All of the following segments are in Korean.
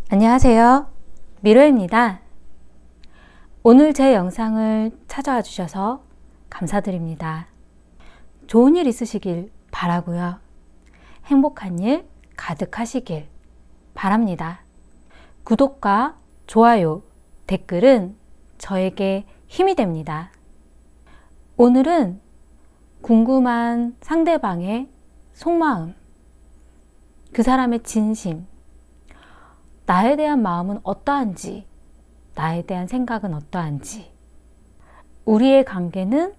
안녕하세요. 미로입니다. 오늘 제 영상을 찾아와 주셔서 감사드립니다. 좋은 일 있으시길 바라고요. 행복한 일 가득하시길 바랍니다. 구독과 좋아요, 댓글은 저에게 힘이 됩니다. 오늘은 궁금한 상대방의 속마음, 그 사람의 진심, 나에 대한 마음은 어떠한지, 나에 대한 생각은 어떠한지, 우리의 관계는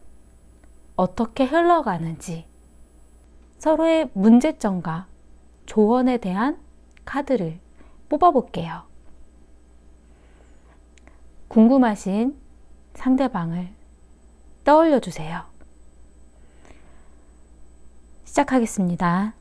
어떻게 흘러가는지, 서로의 문제점과 조언에 대한 카드를 뽑아볼게요. 궁금하신 상대방을 떠올려 주세요. 시작하겠습니다.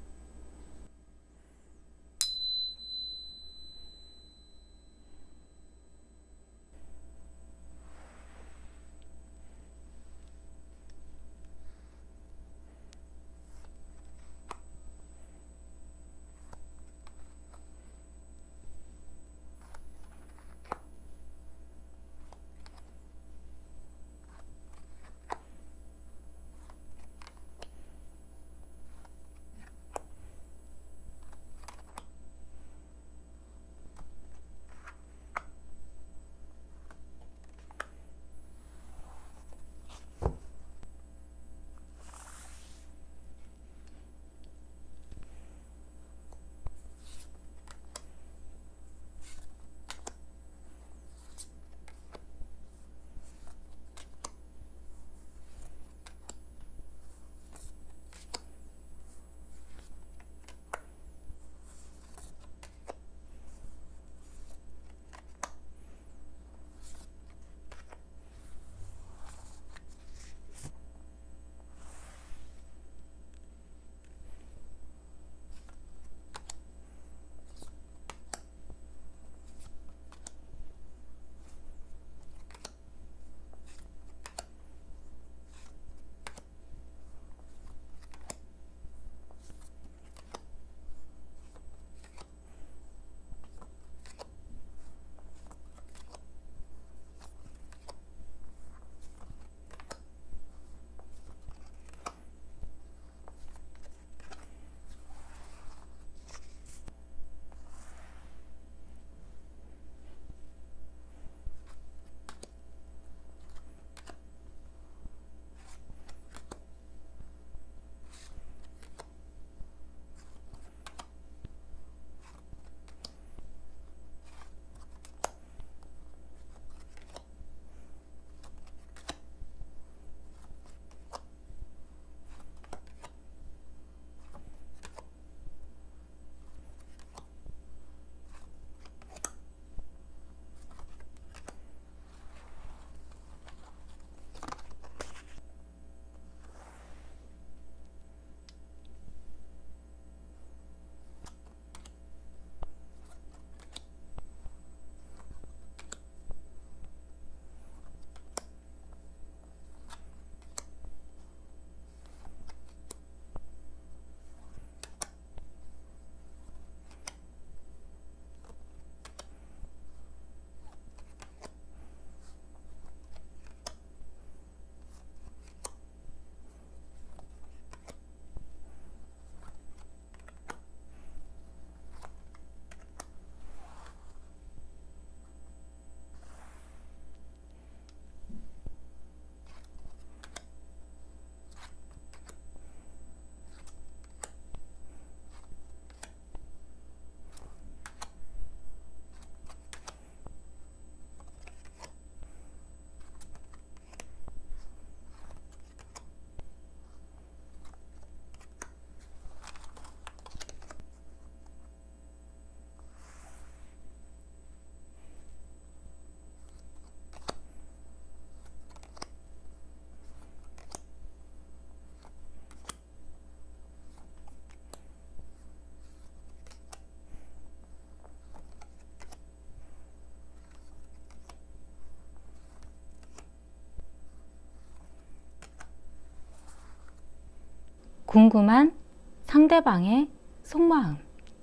궁금한 상대방의 속마음,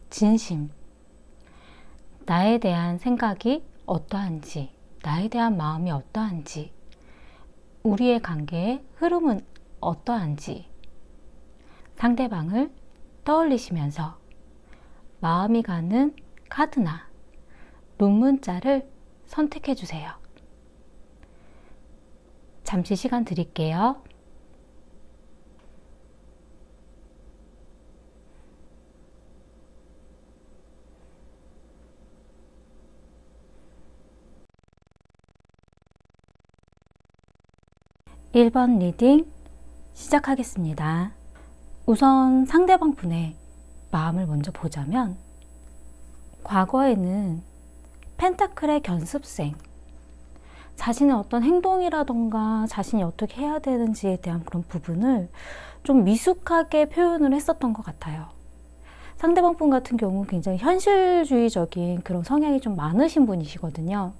진심, 나에 대한 생각이 어떠한지, 나에 대한 마음이 어떠한지, 우리의 관계의 흐름은 어떠한지 상대방을 떠올리시면서 마음이 가는 카드나 룸문자를 선택해 주세요. 잠시 시간 드릴게요. (1번) 리딩 시작하겠습니다. 우선 상대방 분의 마음을 먼저 보자면, 과거에는 펜타클의 견습생, 자신의 어떤 행동이라던가 자신이 어떻게 해야 되는지에 대한 그런 부분을 좀 미숙하게 표현을 했었던 것 같아요. 상대방 분 같은 경우 굉장히 현실주의적인 그런 성향이 좀 많으신 분이시거든요.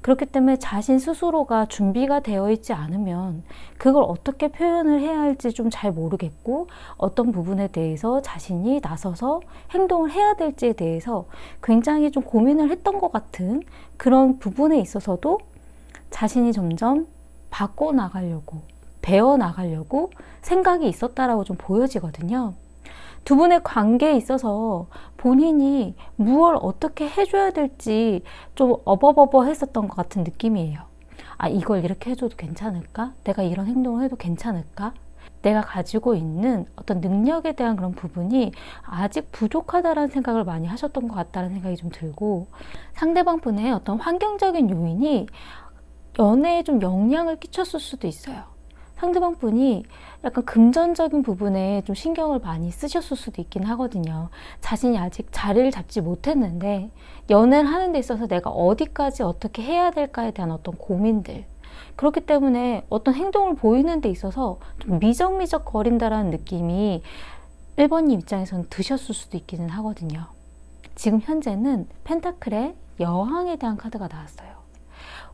그렇기 때문에 자신 스스로가 준비가 되어 있지 않으면 그걸 어떻게 표현을 해야 할지 좀 잘 모르겠고, 어떤 부분에 대해서 자신이 나서서 행동을 해야 될지에 대해서 굉장히 좀 고민을 했던 것 같은 그런 부분에 있어서도 자신이 점점 바꿔나가려고, 배워나가려고 생각이 있었다라고 좀 보여지거든요. 두 분의 관계에 있어서 본인이 무엇을 어떻게 해줘야 될지 좀 어버버버 했었던 것 같은 느낌이에요. 아, 이걸 이렇게 해줘도 괜찮을까? 내가 이런 행동을 해도 괜찮을까? 내가 가지고 있는 어떤 능력에 대한 그런 부분이 아직 부족하다라는 생각을 많이 하셨던 것 같다는 생각이 좀 들고, 상대방 분의 어떤 환경적인 요인이 연애에 좀 영향을 끼쳤을 수도 있어요. 상대방 분이 약간 금전적인 부분에 좀 신경을 많이 쓰셨을 수도 있긴 하거든요. 자신이 아직 자리를 잡지 못했는데 연애를 하는 데 있어서 내가 어디까지 어떻게 해야 될까에 대한 어떤 고민들, 그렇기 때문에 어떤 행동을 보이는 데 있어서 좀 미적미적 거린다라는 느낌이 1번님 입장에서는 드셨을 수도 있기는 하거든요. 지금 현재는 펜타클의 여왕에 대한 카드가 나왔어요.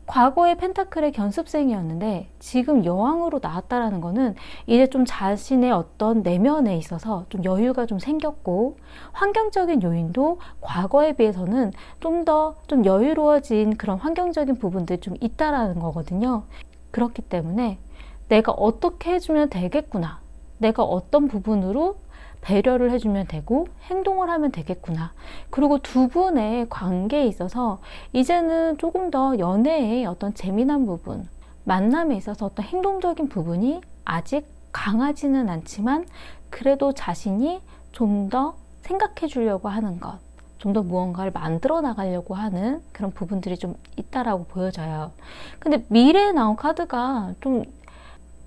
과거의 펜타클의 견습생이었는데 지금 여왕으로 나왔다라는 거는 이제 좀 자신의 어떤 내면에 있어서 좀 여유가 좀 생겼고, 환경적인 요인도 과거에 비해서는 좀 더 좀 여유로워진 그런 환경적인 부분들이 좀 있다라는 거거든요. 그렇기 때문에 내가 어떻게 해주면 되겠구나, 내가 어떤 부분으로 배려를 해주면 되고 행동을 하면 되겠구나. 그리고 두 분의 관계에 있어서 이제는 조금 더 연애의 어떤 재미난 부분, 만남에 있어서 어떤 행동적인 부분이 아직 강하지는 않지만 그래도 자신이 좀 더 생각해 주려고 하는 것, 좀 더 무언가를 만들어 나가려고 하는 그런 부분들이 좀 있다라고 보여져요. 근데 미래에 나온 카드가 좀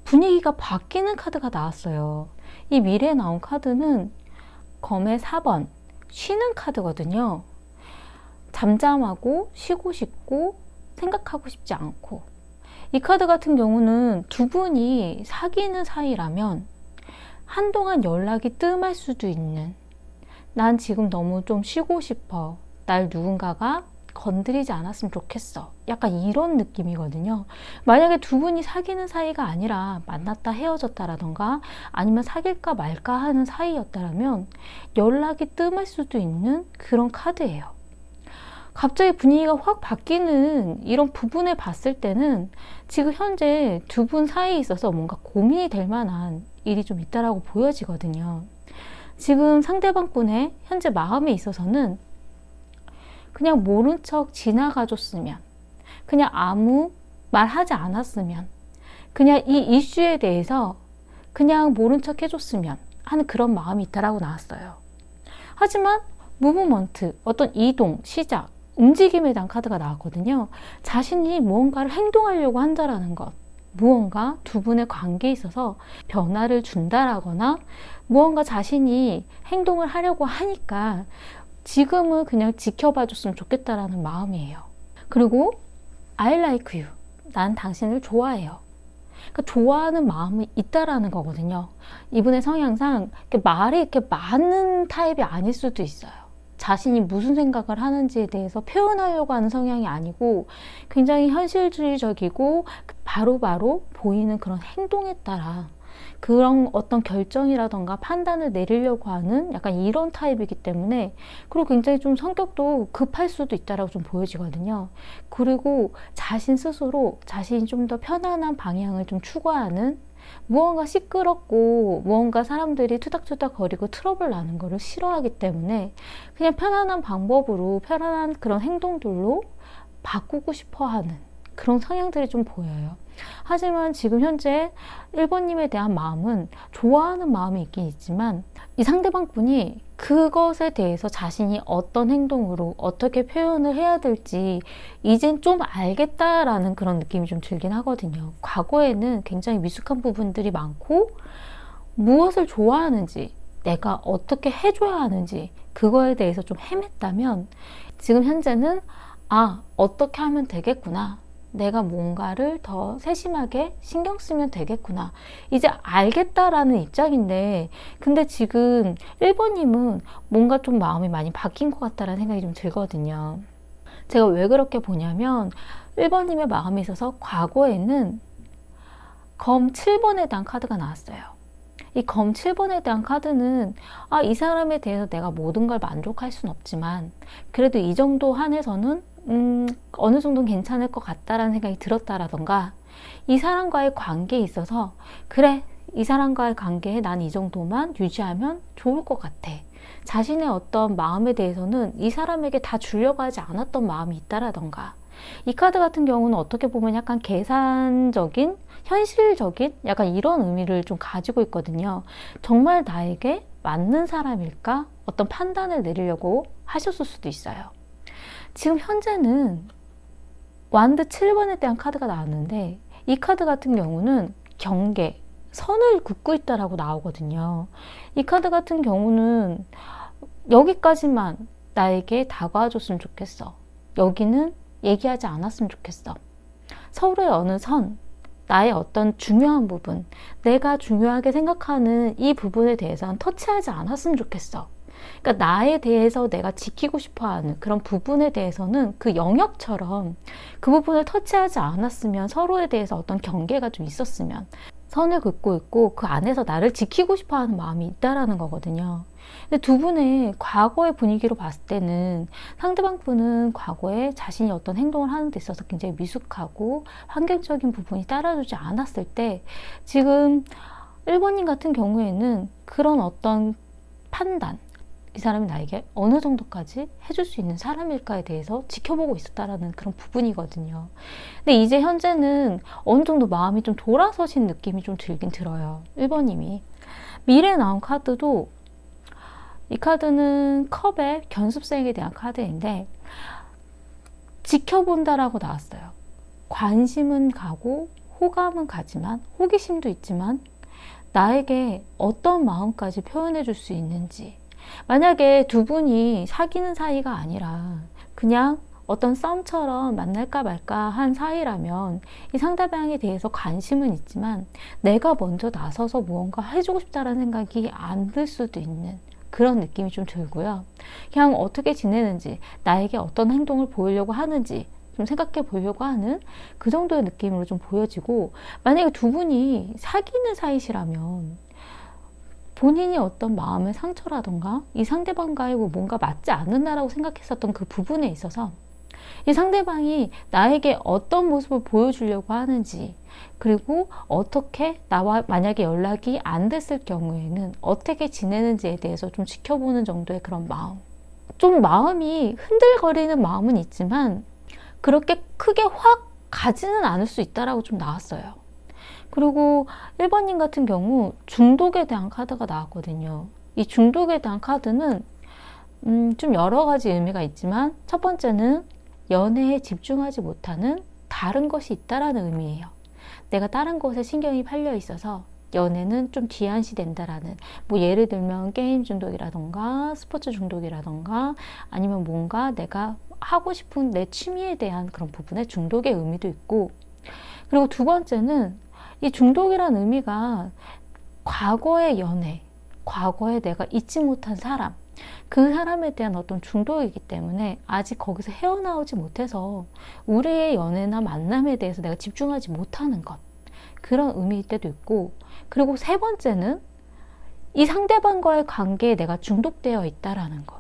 분위기가 바뀌는 카드가 나왔어요. 이 미래에 나온 카드는 검의 4번, 쉬는 카드거든요. 잠잠하고 쉬고 싶고 생각하고 싶지 않고, 이 카드 같은 경우는 두 분이 사귀는 사이라면 한동안 연락이 뜸할 수도 있는, 난 지금 너무 좀 쉬고 싶어, 날 누군가가 건드리지 않았으면 좋겠어, 약간 이런 느낌이거든요. 만약에 두 분이 사귀는 사이가 아니라 만났다 헤어졌다라던가 아니면 사귈까 말까 하는 사이였다면 연락이 뜸할 수도 있는 그런 카드예요. 갑자기 분위기가 확 바뀌는 이런 부분에 봤을 때는 지금 현재 두 분 사이에 있어서 뭔가 고민이 될 만한 일이 좀 있다라고 보여지거든요. 지금 상대방 분의 현재 마음에 있어서는 그냥 모른 척 지나가줬으면, 그냥 아무 말 하지 않았으면, 그냥 이 이슈에 대해서 그냥 모른 척 해줬으면 하는 그런 마음이 있다라고 나왔어요. 하지만 무브먼트, 어떤 이동, 시작, 움직임에 대한 카드가 나왔거든요. 자신이 무언가를 행동하려고 한다라는 것, 무언가 두 분의 관계에 있어서 변화를 준다라거나 무언가 자신이 행동을 하려고 하니까 지금은 그냥 지켜봐 줬으면 좋겠다라는 마음이에요. 그리고 I like you, 난 당신을 좋아해요. 그러니까 좋아하는 마음이 있다라는 거거든요. 이분의 성향상 말이 이렇게 많은 타입이 아닐 수도 있어요. 자신이 무슨 생각을 하는지에 대해서 표현하려고 하는 성향이 아니고 굉장히 현실주의적이고 바로바로 보이는 그런 행동에 따라 그런 어떤 결정이라던가 판단을 내리려고 하는 약간 이런 타입이기 때문에, 그리고 굉장히 좀 성격도 급할 수도 있다라고 좀 보여지거든요. 그리고 자신 스스로 자신이 좀 더 편안한 방향을 좀 추구하는, 무언가 시끄럽고 무언가 사람들이 투닥투닥 거리고 트러블 나는 거를 싫어하기 때문에 그냥 편안한 방법으로, 편안한 그런 행동들로 바꾸고 싶어 하는 그런 성향들이 좀 보여요. 하지만 지금 현재 1번님에 대한 마음은 좋아하는 마음이 있긴 있지만, 이 상대방 분이 그것에 대해서 자신이 어떤 행동으로 어떻게 표현을 해야 될지 이젠 좀 알겠다라는 그런 느낌이 좀 들긴 하거든요. 과거에는 굉장히 미숙한 부분들이 많고, 무엇을 좋아하는지, 내가 어떻게 해줘야 하는지 그거에 대해서 좀 헤맸다면, 지금 현재는 어떻게 하면 되겠구나, 내가 뭔가를 더 세심하게 신경 쓰면 되겠구나, 이제 알겠다라는 입장인데, 근데 지금 1번님은 뭔가 좀 마음이 많이 바뀐 것 같다라는 생각이 좀 들거든요. 제가 왜 그렇게 보냐면, 1번님의 마음에 있어서 과거에는 검 7번에 대한 카드가 나왔어요. 이 검 7번에 대한 카드는 이 사람에 대해서 내가 모든 걸 만족할 순 없지만 그래도 이 정도 한에서는 어느 정도는 괜찮을 것 같다라는 생각이 들었다라던가, 이 사람과의 관계에 있어서 그래, 이 사람과의 관계에 난 이 정도만 유지하면 좋을 것 같아, 자신의 어떤 마음에 대해서는 이 사람에게 다 주려고 하지 않았던 마음이 있다라던가, 이 카드 같은 경우는 어떻게 보면 약간 계산적인, 현실적인 약간 이런 의미를 좀 가지고 있거든요. 정말 나에게 맞는 사람일까? 어떤 판단을 내리려고 하셨을 수도 있어요. 지금 현재는 완드 7번에 대한 카드가 나왔는데, 이 카드 같은 경우는 경계, 선을 긋고 있다라고 나오거든요. 이 카드 같은 경우는 여기까지만 나에게 다가와줬으면 좋겠어, 여기는 얘기하지 않았으면 좋겠어, 서로의 어느 선, 나의 어떤 중요한 부분, 내가 중요하게 생각하는 이 부분에 대해서는 터치하지 않았으면 좋겠어, 그러니까 나에 대해서 내가 지키고 싶어하는 그런 부분에 대해서는 그 영역처럼 그 부분을 터치하지 않았으면, 서로에 대해서 어떤 경계가 좀 있었으면, 선을 긋고 있고 그 안에서 나를 지키고 싶어하는 마음이 있다라는 거거든요. 근데 두 분의 과거의 분위기로 봤을 때는, 상대방 분은 과거에 자신이 어떤 행동을 하는 데 있어서 굉장히 미숙하고 환경적인 부분이 따라주지 않았을 때, 지금 1번님 같은 경우에는 그런 어떤 판단, 이 사람이 나에게 어느 정도까지 해줄 수 있는 사람일까에 대해서 지켜보고 있었다라는 그런 부분이거든요. 근데 이제 현재는 어느 정도 마음이 좀 돌아서신 느낌이 좀 들긴 들어요, 1번님이. 미래에 나온 카드도, 이 카드는 컵의 견습생에 대한 카드인데, 지켜본다라고 나왔어요. 관심은 가고 호감은 가지만, 호기심도 있지만 나에게 어떤 마음까지 표현해 줄 수 있는지, 만약에 두 분이 사귀는 사이가 아니라 그냥 어떤 썸처럼 만날까 말까 한 사이라면 이 상대방에 대해서 관심은 있지만 내가 먼저 나서서 무언가 해주고 싶다라는 생각이 안 들 수도 있는 그런 느낌이 좀 들고요. 그냥 어떻게 지내는지, 나에게 어떤 행동을 보이려고 하는지 좀 생각해 보려고 하는 그 정도의 느낌으로 좀 보여지고, 만약에 두 분이 사귀는 사이시라면 본인이 어떤 마음의 상처라던가 이 상대방과의 뭔가 맞지 않는다라고 생각했었던 그 부분에 있어서 이 상대방이 나에게 어떤 모습을 보여주려고 하는지, 그리고 어떻게 나와 만약에 연락이 안 됐을 경우에는 어떻게 지내는지에 대해서 좀 지켜보는 정도의 그런 마음, 좀 마음이 흔들거리는 마음은 있지만 그렇게 크게 확 가지는 않을 수 있다라고 좀 나왔어요. 그리고 1번님 같은 경우 중독에 대한 카드가 나왔거든요. 이 중독에 대한 카드는 좀 여러 가지 의미가 있지만, 첫 번째는 연애에 집중하지 못하는 다른 것이 있다라는 의미예요. 내가 다른 것에 신경이 팔려 있어서 연애는 좀 뒤안시된다라는, 뭐 예를 들면 게임 중독이라던가 스포츠 중독이라던가, 아니면 뭔가 내가 하고 싶은 내 취미에 대한 그런 부분의 중독의 의미도 있고, 그리고 두 번째는 이 중독이라는 의미가 과거의 연애, 과거에 내가 잊지 못한 사람, 그 사람에 대한 어떤 중독이기 때문에 아직 거기서 헤어나오지 못해서 우리의 연애나 만남에 대해서 내가 집중하지 못하는 것, 그런 의미일 때도 있고, 그리고 세 번째는 이 상대방과의 관계에 내가 중독되어 있다라는 것.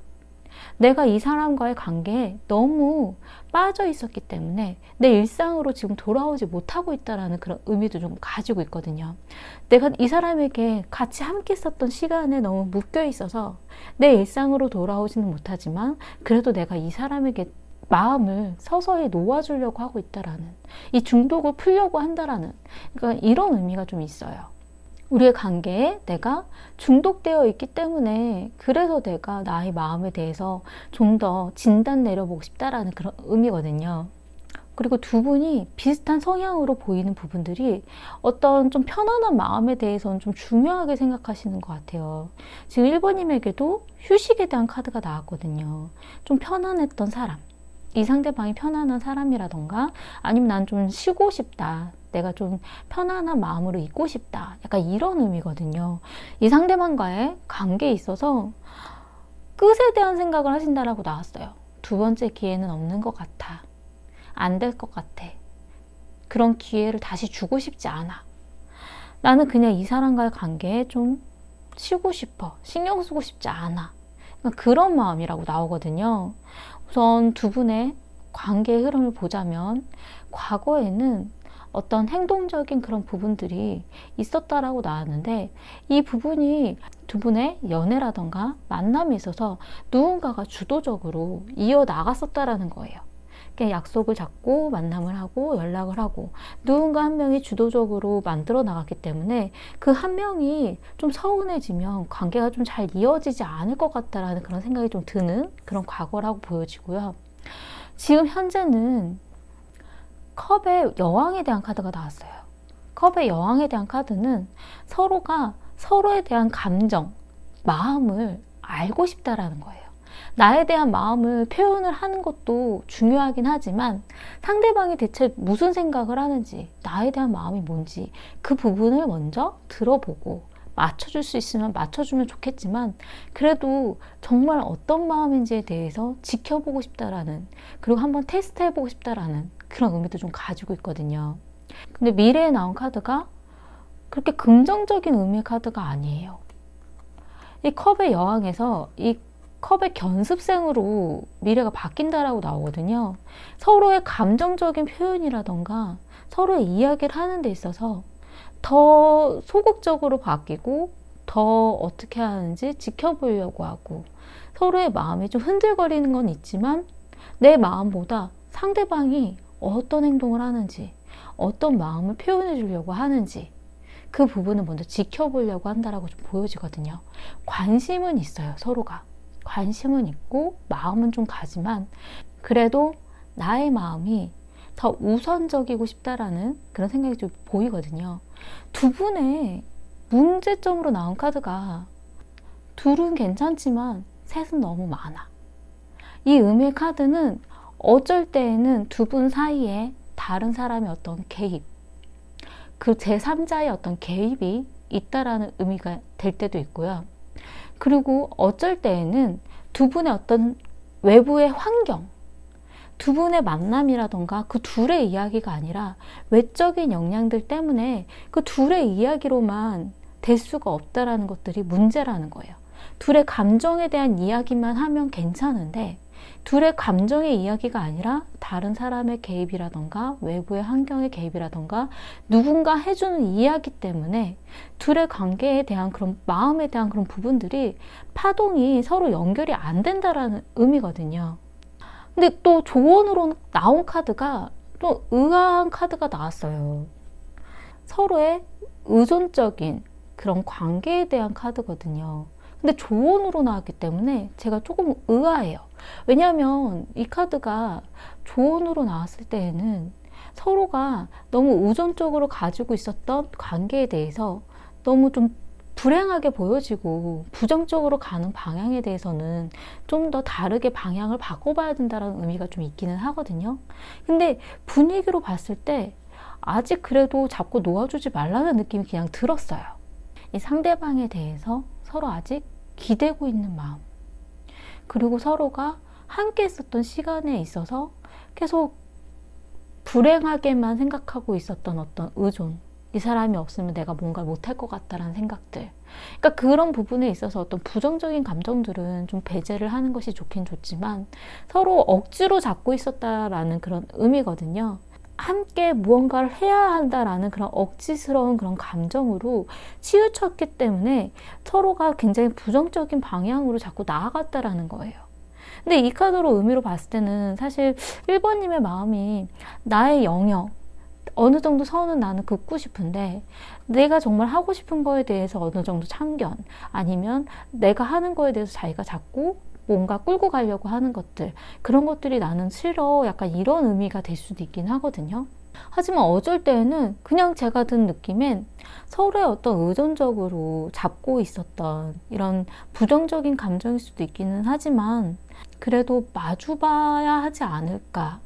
내가 이 사람과의 관계에 너무 빠져 있었기 때문에 내 일상으로 지금 돌아오지 못하고 있다라는 그런 의미도 좀 가지고 있거든요. 내가 이 사람에게 같이 함께 있었던 시간에 너무 묶여 있어서 내 일상으로 돌아오지는 못하지만 그래도 내가 이 사람에게 마음을 서서히 놓아주려고 하고 있다라는, 이 중독을 풀려고 한다라는, 그러니까 이런 의미가 좀 있어요. 우리의 관계에 내가 중독되어 있기 때문에 그래서 내가 나의 마음에 대해서 좀 더 진단 내려보고 싶다라는 그런 의미거든요. 그리고 두 분이 비슷한 성향으로 보이는 부분들이 어떤 좀 편안한 마음에 대해서는 좀 중요하게 생각하시는 것 같아요. 지금 1번님에게도 휴식에 대한 카드가 나왔거든요. 좀 편안했던 사람, 이 상대방이 편안한 사람이라던가 아니면 난 좀 쉬고 싶다, 내가 좀 편안한 마음으로 있고 싶다, 약간 이런 의미거든요. 이 상대방과의 관계에 있어서 끝에 대한 생각을 하신다라고 나왔어요. 두 번째 기회는 없는 것 같아, 안 될 것 같아, 그런 기회를 다시 주고 싶지 않아, 나는 그냥 이 사람과의 관계에 좀 쉬고 싶어, 신경 쓰고 싶지 않아, 그러니까 그런 마음이라고 나오거든요. 우선 두 분의 관계의 흐름을 보자면 과거에는 어떤 행동적인 그런 부분들이 있었다라고 나왔는데, 이 부분이 두 분의 연애라던가 만남에 있어서 누군가가 주도적으로 이어나갔었다라는 거예요. 약속을 잡고 만남을 하고 연락을 하고 누군가 한 명이 주도적으로 만들어 나갔기 때문에 그 한 명이 좀 서운해지면 관계가 좀 잘 이어지지 않을 것 같다라는 그런 생각이 좀 드는 그런 과거라고 보여지고요. 지금 현재는 컵의 여왕에 대한 카드가 나왔어요. 컵의 여왕에 대한 카드는 서로가 서로에 대한 감정, 마음을 알고 싶다라는 거예요. 나에 대한 마음을 표현을 하는 것도 중요하긴 하지만 상대방이 대체 무슨 생각을 하는지, 나에 대한 마음이 뭔지 그 부분을 먼저 들어보고 맞춰줄 수 있으면 맞춰주면 좋겠지만, 그래도 정말 어떤 마음인지에 대해서 지켜보고 싶다라는, 그리고 한번 테스트해보고 싶다라는 그런 의미도 좀 가지고 있거든요. 근데 미래에 나온 카드가 그렇게 긍정적인 의미의 카드가 아니에요. 이 컵의 여왕에서 이 컵의 견습생으로 미래가 바뀐다라고 나오거든요. 서로의 감정적인 표현이라던가 서로의 이야기를 하는 데 있어서 더 소극적으로 바뀌고 더 어떻게 하는지 지켜보려고 하고, 서로의 마음이 좀 흔들거리는 건 있지만 내 마음보다 상대방이 어떤 행동을 하는지, 어떤 마음을 표현해 주려고 하는지 그 부분을 먼저 지켜보려고 한다라고 좀 보여지거든요. 관심은 있어요. 서로가 관심은 있고 마음은 좀 가지만 그래도 나의 마음이 더 우선적이고 싶다라는 그런 생각이 좀 보이거든요. 두 분의 문제점으로 나온 카드가 둘은 괜찮지만 셋은 너무 많아. 이 의미의 카드는 어쩔 때에는 두 분 사이에 다른 사람의 어떤 개입, 그 제3자의 어떤 개입이 있다라는 의미가 될 때도 있고요. 그리고 어쩔 때에는 두 분의 어떤 외부의 환경, 두 분의 만남이라던가 그 둘의 이야기가 아니라 외적인 영향들 때문에 그 둘의 이야기로만 될 수가 없다라는 것들이 문제라는 거예요. 둘의 감정에 대한 이야기만 하면 괜찮은데 둘의 감정의 이야기가 아니라 다른 사람의 개입이라던가 외부의 환경의 개입이라던가 누군가 해주는 이야기 때문에 둘의 관계에 대한 그런 마음에 대한 그런 부분들이 파동이 서로 연결이 안 된다라는 의미거든요. 근데 또 조언으로 나온 카드가 또 의아한 카드가 나왔어요. 서로의 의존적인 그런 관계에 대한 카드거든요. 근데 조언으로 나왔기 때문에 제가 조금 의아해요. 왜냐하면 이 카드가 조언으로 나왔을 때에는 서로가 너무 의존적으로 가지고 있었던 관계에 대해서 너무 좀 불행하게 보여지고 부정적으로 가는 방향에 대해서는 좀 더 다르게 방향을 바꿔봐야 된다는 의미가 좀 있기는 하거든요. 근데 분위기로 봤을 때 아직 그래도 잡고 놓아주지 말라는 느낌이 그냥 들었어요. 이 상대방에 대해서 서로 아직 기대고 있는 마음, 그리고 서로가 함께 있었던 시간에 있어서 계속 불행하게만 생각하고 있었던 어떤 의존, 이 사람이 없으면 내가 뭔가 못할 것 같다라는 생각들. 그러니까 그런 부분에 있어서 어떤 부정적인 감정들은 좀 배제를 하는 것이 좋긴 좋지만 서로 억지로 잡고 있었다라는 그런 의미거든요. 함께 무언가를 해야 한다라는 그런 억지스러운 그런 감정으로 치우쳤기 때문에 서로가 굉장히 부정적인 방향으로 자꾸 나아갔다라는 거예요. 근데 이 카드로 의미로 봤을 때는 사실 1번님의 마음이 나의 영역, 어느 정도 선은 나는 긋고 싶은데 내가 정말 하고 싶은 거에 대해서 어느 정도 참견, 아니면 내가 하는 거에 대해서 자기가 자꾸 뭔가 끌고 가려고 하는 것들, 그런 것들이 나는 싫어, 약간 이런 의미가 될 수도 있긴 하거든요. 하지만 어쩔 때에는 그냥 제가 든 느낌엔 서로의 어떤 의존적으로 잡고 있었던 이런 부정적인 감정일 수도 있기는 하지만 그래도 마주봐야 하지 않을까.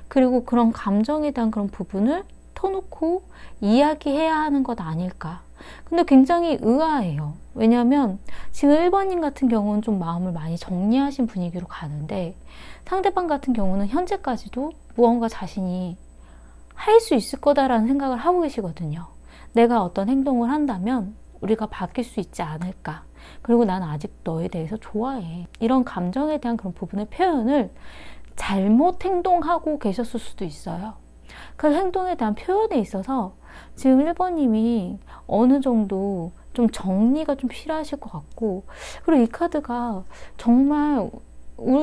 그리고 그런 감정에 대한 그런 부분을 터놓고 이야기해야 하는 것 아닐까. 근데 굉장히 의아해요. 왜냐하면 지금 1번님 같은 경우는 좀 마음을 많이 정리하신 분위기로 가는데 상대방 같은 경우는 현재까지도 무언가 자신이 할 수 있을 거다라는 생각을 하고 계시거든요. 내가 어떤 행동을 한다면 우리가 바뀔 수 있지 않을까. 그리고 난 아직 너에 대해서 좋아해. 이런 감정에 대한 그런 부분의 표현을 잘못 행동하고 계셨을 수도 있어요. 그 행동에 대한 표현에 있어서 지금 1번님이 어느 정도 좀 정리가 좀 필요하실 것 같고, 그리고 이 카드가 정말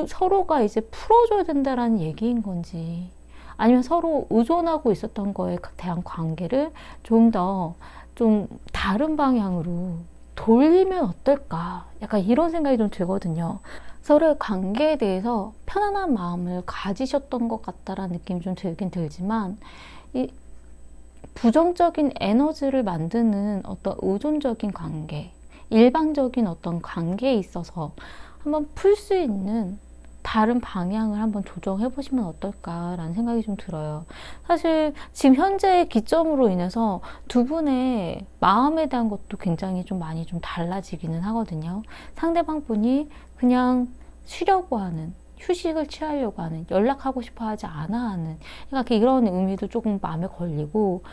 서로가 이제 풀어줘야 된다라는 얘기인 건지, 아니면 서로 의존하고 있었던 거에 대한 관계를 좀 더 좀 다른 방향으로 돌리면 어떨까? 약간 이런 생각이 좀 들거든요. 서로의 관계에 대해서 편안한 마음을 가지셨던 것 같다라는 느낌이 좀 들긴 들지만, 이 부정적인 에너지를 만드는 어떤 의존적인 관계, 일방적인 어떤 관계에 있어서 한번 풀 수 있는 다른 방향을 한번 조정해 보시면 어떨까라는 생각이 좀 들어요. 사실 지금 현재의 기점으로 인해서 두 분의 마음에 대한 것도 굉장히 좀 많이 좀 달라지기는 하거든요. 상대방 분이 그냥 쉬려고 하는, 휴식을 취하려고 하는, 연락하고 싶어 하지 않아 하는, 그러니까 이런 의미도 조금 마음에 걸리고,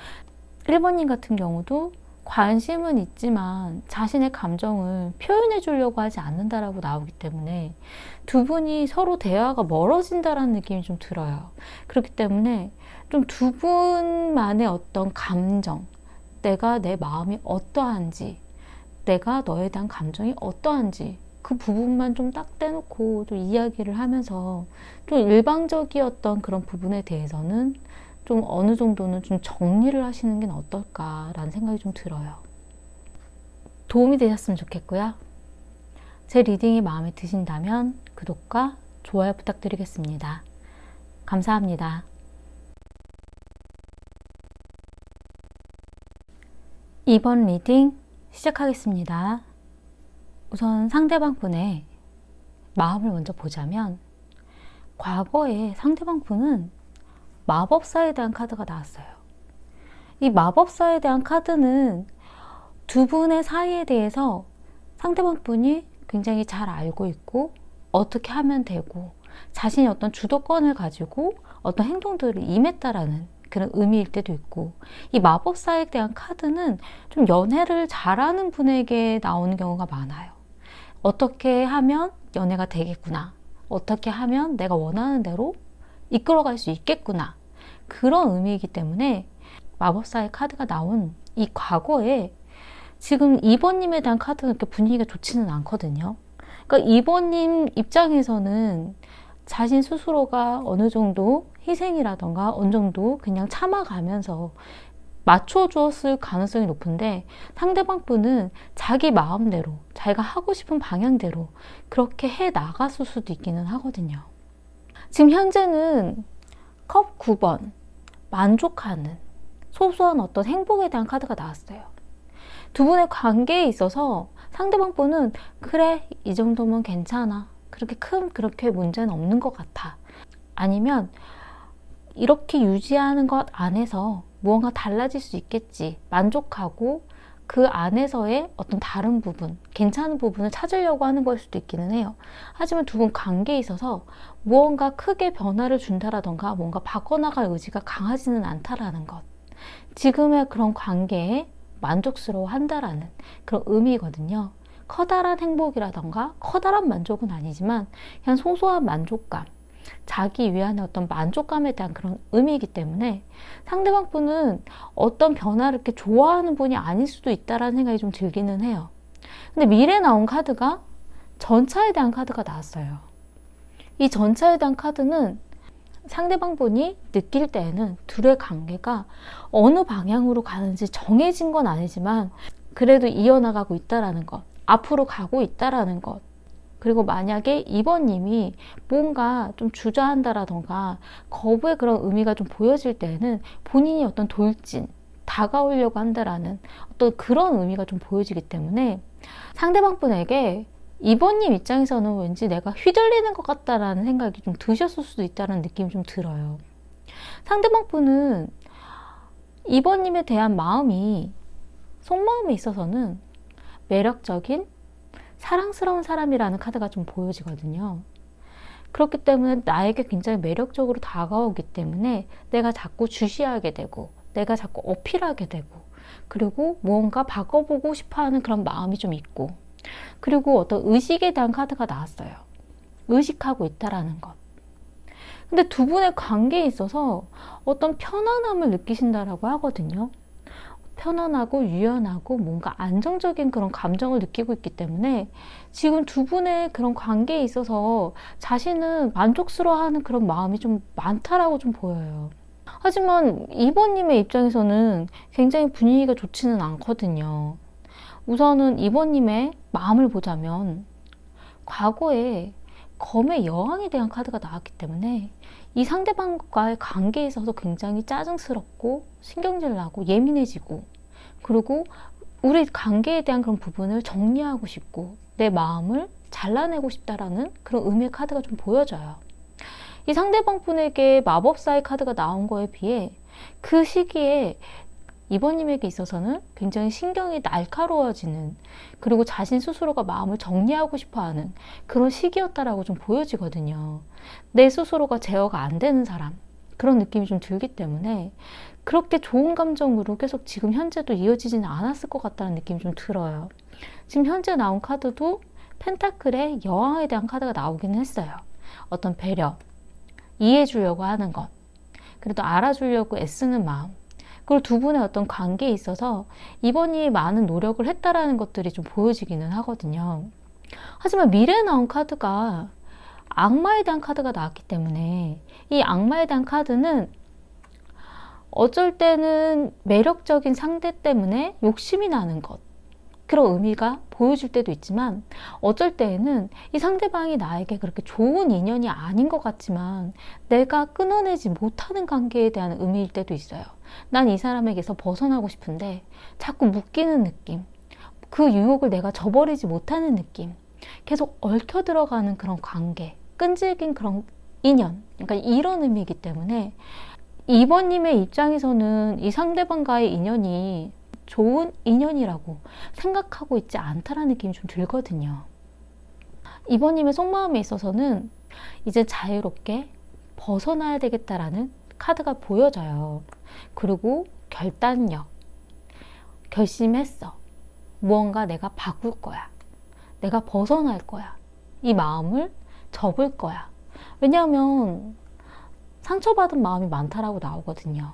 1번님 같은 경우도 관심은 있지만 자신의 감정을 표현해 주려고 하지 않는다라고 나오기 때문에 두 분이 서로 대화가 멀어진다라는 느낌이 좀 들어요. 그렇기 때문에 좀 두 분만의 어떤 감정, 내가 내 마음이 어떠한지, 내가 너에 대한 감정이 어떠한지 그 부분만 좀 딱 떼놓고 좀 이야기를 하면서 좀 일방적이었던 그런 부분에 대해서는 좀 어느 정도는 좀 정리를 하시는 게 어떨까라는 생각이 좀 들어요. 도움이 되셨으면 좋겠고요. 제 리딩이 마음에 드신다면 구독과 좋아요 부탁드리겠습니다. 감사합니다. 이번 리딩 시작하겠습니다. 우선 상대방 분의 마음을 먼저 보자면, 과거에 상대방 분은 마법사에 대한 카드가 나왔어요. 이 마법사에 대한 카드는 두 분의 사이에 대해서 상대방 분이 굉장히 잘 알고 있고 어떻게 하면 되고 자신이 어떤 주도권을 가지고 어떤 행동들을 임했다라는 그런 의미일 때도 있고, 이 마법사에 대한 카드는 좀 연애를 잘하는 분에게 나오는 경우가 많아요. 어떻게 하면 연애가 되겠구나, 어떻게 하면 내가 원하는 대로 이끌어갈 수 있겠구나, 그런 의미이기 때문에 마법사의 카드가 나온 이 과거에 지금 2번님에 대한 카드는 이렇게 분위기가 좋지는 않거든요. 그러니까 2번님 입장에서는 자신 스스로가 어느 정도 희생이라던가 어느 정도 그냥 참아가면서 맞춰주었을 가능성이 높은데, 상대방 분은 자기 마음대로 자기가 하고 싶은 방향대로 그렇게 해 나갔을 수도 있기는 하거든요. 지금 현재는 컵 9번, 만족하는 소소한 어떤 행복에 대한 카드가 나왔어요. 두 분의 관계에 있어서 상대방 분은 그래, 이 정도면 괜찮아, 그렇게 문제는 없는 것 같아, 아니면 이렇게 유지하는 것 안에서 무언가 달라질 수 있겠지, 만족하고 그 안에서의 어떤 다른 부분, 괜찮은 부분을 찾으려고 하는 걸 수도 있기는 해요. 하지만 두 분 관계에 있어서 무언가 크게 변화를 준다라던가 뭔가 바꿔나갈 의지가 강하지는 않다라는 것. 지금의 그런 관계에 만족스러워 한다라는 그런 의미거든요. 커다란 행복이라던가 커다란 만족은 아니지만 그냥 소소한 만족감, 자기 위안의 어떤 만족감에 대한 그런 의미이기 때문에 상대방 분은 어떤 변화를 이렇게 좋아하는 분이 아닐 수도 있다라는 생각이 좀 들기는 해요. 근데 미래에 나온 카드가 전차에 대한 카드가 나왔어요. 이 전차에 대한 카드는 상대방 분이 느낄 때에는 둘의 관계가 어느 방향으로 가는지 정해진 건 아니지만 그래도 이어나가고 있다라는 것, 앞으로 가고 있다라는 것, 그리고 만약에 2번님이 뭔가 좀 주저한다라던가 거부의 그런 의미가 좀 보여질 때에는 본인이 어떤 돌진, 다가오려고 한다라는 어떤 그런 의미가 좀 보여지기 때문에 상대방 분에게 2번님 입장에서는 왠지 내가 휘둘리는 것 같다라는 생각이 좀 드셨을 수도 있다는 느낌이 좀 들어요. 상대방 분은 2번님에 대한 마음이, 속마음에 있어서는 매력적인 사랑스러운 사람이라는 카드가 좀 보여지거든요. 그렇기 때문에 나에게 굉장히 매력적으로 다가오기 때문에 내가 자꾸 주시하게 되고 내가 자꾸 어필하게 되고 그리고 무언가 바꿔보고 싶어하는 그런 마음이 좀 있고, 그리고 어떤 의식에 대한 카드가 나왔어요. 의식하고 있다라는 것. 근데 두 분의 관계에 있어서 어떤 편안함을 느끼신다라고 하거든요. 편안하고 유연하고 뭔가 안정적인 그런 감정을 느끼고 있기 때문에 지금 두 분의 그런 관계에 있어서 자신은 만족스러워하는 그런 마음이 좀 많다라고 좀 보여요. 하지만 2번님의 입장에서는 굉장히 분위기가 좋지는 않거든요. 우선은 2번님의 마음을 보자면 과거에 검의 여왕에 대한 카드가 나왔기 때문에 이 상대방과의 관계에 있어서 굉장히 짜증스럽고 신경질 나고 예민해지고, 그리고 우리 관계에 대한 그런 부분을 정리하고 싶고 내 마음을 잘라내고 싶다라는 그런 의미의 카드가 좀 보여져요. 이 상대방 분에게 마법사의 카드가 나온 거에 비해 그 시기에 이번님에게 있어서는 굉장히 신경이 날카로워지는, 그리고 자신 스스로가 마음을 정리하고 싶어하는 그런 시기였다라고 좀 보여지거든요. 내 스스로가 제어가 안 되는 사람, 그런 느낌이 좀 들기 때문에 그렇게 좋은 감정으로 계속 지금 현재도 이어지지는 않았을 것 같다는 느낌이 좀 들어요. 지금 현재 나온 카드도 펜타클의 여왕에 대한 카드가 나오기는 했어요. 어떤 배려, 이해해 주려고 하는 것, 그래도 알아주려고 애쓰는 마음, 그리고 두 분의 어떤 관계에 있어서 이번이 많은 노력을 했다라는 것들이 좀 보여지기는 하거든요. 하지만 미래에 나온 카드가 악마에 대한 카드가 나왔기 때문에 이 악마에 대한 카드는 어쩔 때는 매력적인 상대 때문에 욕심이 나는 것, 그런 의미가 보여질 때도 있지만 어쩔 때에는 이 상대방이 나에게 그렇게 좋은 인연이 아닌 것 같지만 내가 끊어내지 못하는 관계에 대한 의미일 때도 있어요. 난 이 사람에게서 벗어나고 싶은데 자꾸 묶이는 느낌, 그 유혹을 내가 저버리지 못하는 느낌, 계속 얽혀 들어가는 그런 관계, 끈질긴 그런 인연, 그러니까 이런 의미이기 때문에 2번님의 입장에서는 이 상대방과의 인연이 좋은 인연이라고 생각하고 있지 않다라는 느낌이 좀 들거든요. 2번님의 속마음에 있어서는 이제 자유롭게 벗어나야 되겠다라는 카드가 보여져요. 그리고 결단력, 결심했어. 무언가 내가 바꿀 거야. 내가 벗어날 거야. 이 마음을 접을 거야. 왜냐하면 상처받은 마음이 많다라고 나오거든요.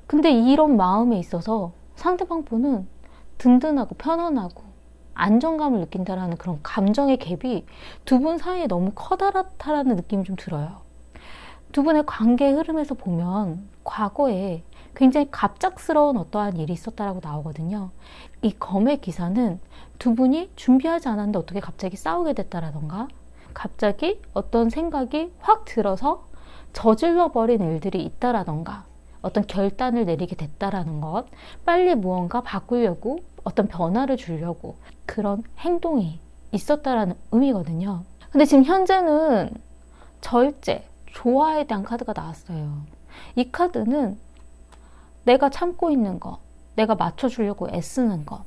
근데 이런 마음에 있어서 상대방 분은 든든하고 편안하고 안정감을 느낀다라는 그런 감정의 갭이 두 분 사이에 너무 커다랗다라는 느낌이 좀 들어요. 두 분의 관계의 흐름에서 보면 과거에 굉장히 갑작스러운 어떠한 일이 있었다라고 나오거든요. 이 검의 기사는 두 분이 준비하지 않았는데 어떻게 갑자기 싸우게 됐다라던가, 갑자기 어떤 생각이 확 들어서 저질러 버린 일들이 있다라던가, 어떤 결단을 내리게 됐다라는 것, 빨리 무언가 바꾸려고 어떤 변화를 주려고 그런 행동이 있었다라는 의미거든요. 근데 지금 현재는 절제, 조화에 대한 카드가 나왔어요. 이 카드는 내가 참고 있는 것, 내가 맞춰주려고 애쓰는 것.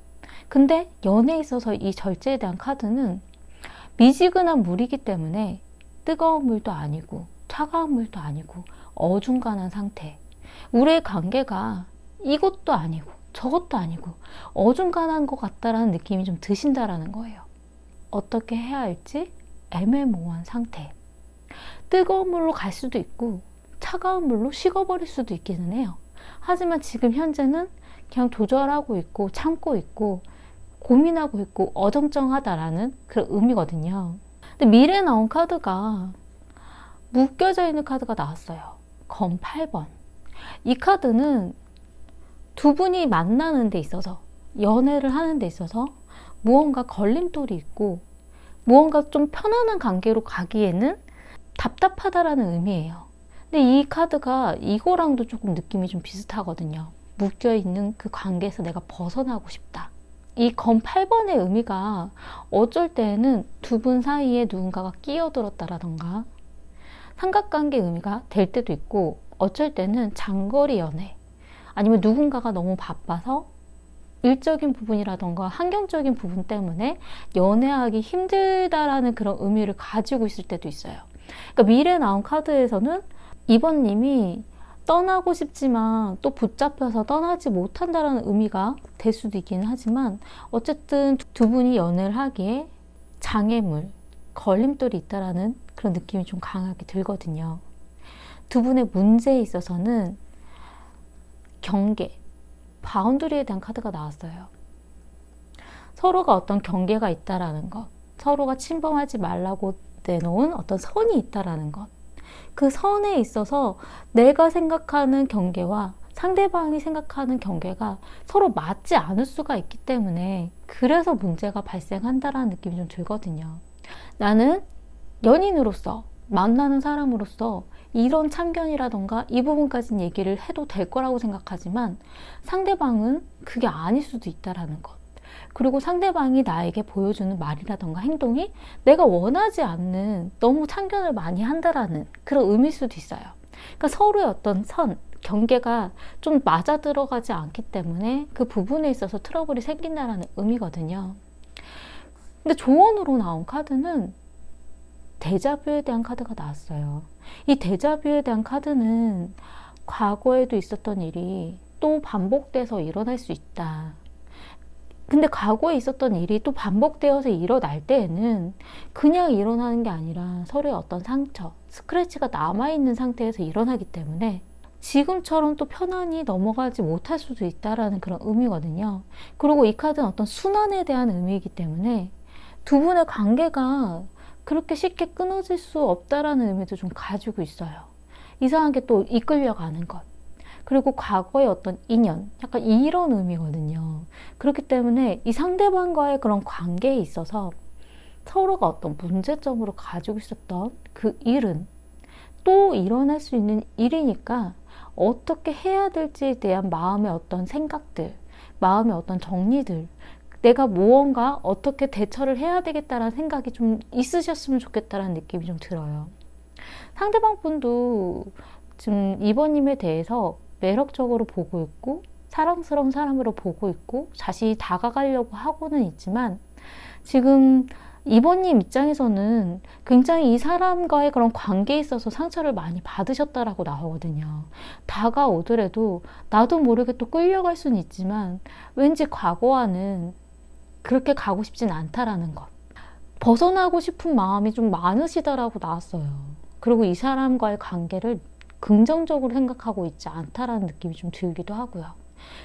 근데 연애에 있어서 이 절제에 대한 카드는 미지근한 물이기 때문에 뜨거운 물도 아니고 차가운 물도 아니고 어중간한 상태. 우리의 관계가 이것도 아니고 저것도 아니고 어중간한 것 같다라는 느낌이 좀 드신다라는 거예요. 어떻게 해야 할지 애매모호한 상태. 뜨거운 물로 갈 수도 있고 차가운 물로 식어버릴 수도 있기는 해요. 하지만 지금 현재는 그냥 조절하고 있고 참고 있고 고민하고 있고 어정쩡하다라는 그런 의미거든요. 근데 미래에 나온 카드가 묶여져 있는 카드가 나왔어요. 검 8번. 이 카드는 두 분이 만나는 데 있어서, 연애를 하는 데 있어서 무언가 걸림돌이 있고 무언가 좀 편안한 관계로 가기에는 답답하다라는 의미예요. 근데 이 카드가 이거랑도 조금 느낌이 좀 비슷하거든요. 묶여있는 그 관계에서 내가 벗어나고 싶다. 이 검 8번의 의미가 어쩔 때는 두 분 사이에 누군가가 끼어들었다라던가 삼각관계 의미가 될 때도 있고, 어쩔 때는 장거리 연애, 아니면 누군가가 너무 바빠서 일적인 부분이라던가 환경적인 부분 때문에 연애하기 힘들다라는 그런 의미를 가지고 있을 때도 있어요. 그러니까 미래에 나온 카드에서는 이번님이 떠나고 싶지만 또 붙잡혀서 떠나지 못한다라는 의미가 될 수도 있기는 하지만, 어쨌든 두 분이 연애를 하기에 장애물, 걸림돌이 있다라는 그런 느낌이 좀 강하게 들거든요. 두 분의 문제에 있어서는 경계, 바운더리에 대한 카드가 나왔어요. 서로가 어떤 경계가 있다라는 것, 서로가 침범하지 말라고 내놓은 어떤 선이 있다라는 것, 그 선에 있어서 내가 생각하는 경계와 상대방이 생각하는 경계가 서로 맞지 않을 수가 있기 때문에 그래서 문제가 발생한다라는 느낌이 좀 들거든요. 나는 연인으로서, 만나는 사람으로서 이런 참견이라던가 이 부분까지는 얘기를 해도 될 거라고 생각하지만 상대방은 그게 아닐 수도 있다라는 것. 그리고 상대방이 나에게 보여주는 말이라던가 행동이 내가 원하지 않는, 너무 참견을 많이 한다라는 그런 의미일 수도 있어요. 그러니까 서로의 어떤 선, 경계가 좀 맞아 들어가지 않기 때문에 그 부분에 있어서 트러블이 생긴다라는 의미거든요. 근데 조언으로 나온 카드는 데자뷰에 대한 카드가 나왔어요. 이 데자뷰에 대한 카드는 과거에도 있었던 일이 또 반복돼서 일어날 수 있다. 근데 과거에 있었던 일이 또 반복되어서 일어날 때에는 그냥 일어나는 게 아니라 서로의 어떤 상처, 스크래치가 남아있는 상태에서 일어나기 때문에 지금처럼 또 편안히 넘어가지 못할 수도 있다라는 그런 의미거든요. 그리고 이 카드는 어떤 순환에 대한 의미이기 때문에 두 분의 관계가 그렇게 쉽게 끊어질 수 없다라는 의미도 좀 가지고 있어요. 이상하게 또 이끌려가는 것. 그리고 과거의 어떤 인연, 약간 이런 의미거든요. 그렇기 때문에 이 상대방과의 그런 관계에 있어서 서로가 어떤 문제점으로 가지고 있었던 그 일은 또 일어날 수 있는 일이니까 어떻게 해야 될지에 대한 마음의 어떤 생각들, 마음의 어떤 정리들, 내가 무언가 어떻게 대처를 해야 되겠다라는 생각이 좀 있으셨으면 좋겠다라는 느낌이 좀 들어요. 상대방 분도 지금 이번님에 대해서 매력적으로 보고 있고 사랑스러운 사람으로 보고 있고 자신이 다가가려고 하고는 있지만, 지금 이번님 입장에서는 굉장히 이 사람과의 그런 관계에 있어서 상처를 많이 받으셨다라고 나오거든요. 다가오더라도 나도 모르게 또 끌려갈 수는 있지만 왠지 과거와는 그렇게 가고 싶진 않다라는 것. 벗어나고 싶은 마음이 좀 많으시다라고 나왔어요. 그리고 이 사람과의 관계를 긍정적으로 생각하고 있지 않다라는 느낌이 좀 들기도 하고요.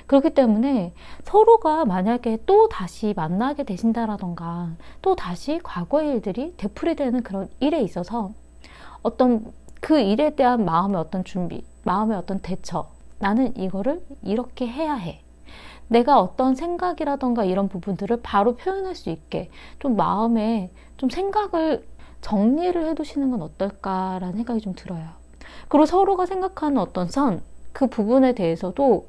그렇기 때문에 서로가 만약에 또 다시 만나게 되신다라던가 또 다시 과거의 일들이 되풀이되는 그런 일에 있어서 어떤 그 일에 대한 마음의 어떤 준비, 마음의 어떤 대처, 나는 이거를 이렇게 해야 해. 내가 어떤 생각이라던가 이런 부분들을 바로 표현할 수 있게 좀 마음에 좀 생각을 정리를 해두시는 건 어떨까라는 생각이 좀 들어요. 그리고 서로가 생각하는 어떤 선, 그 부분에 대해서도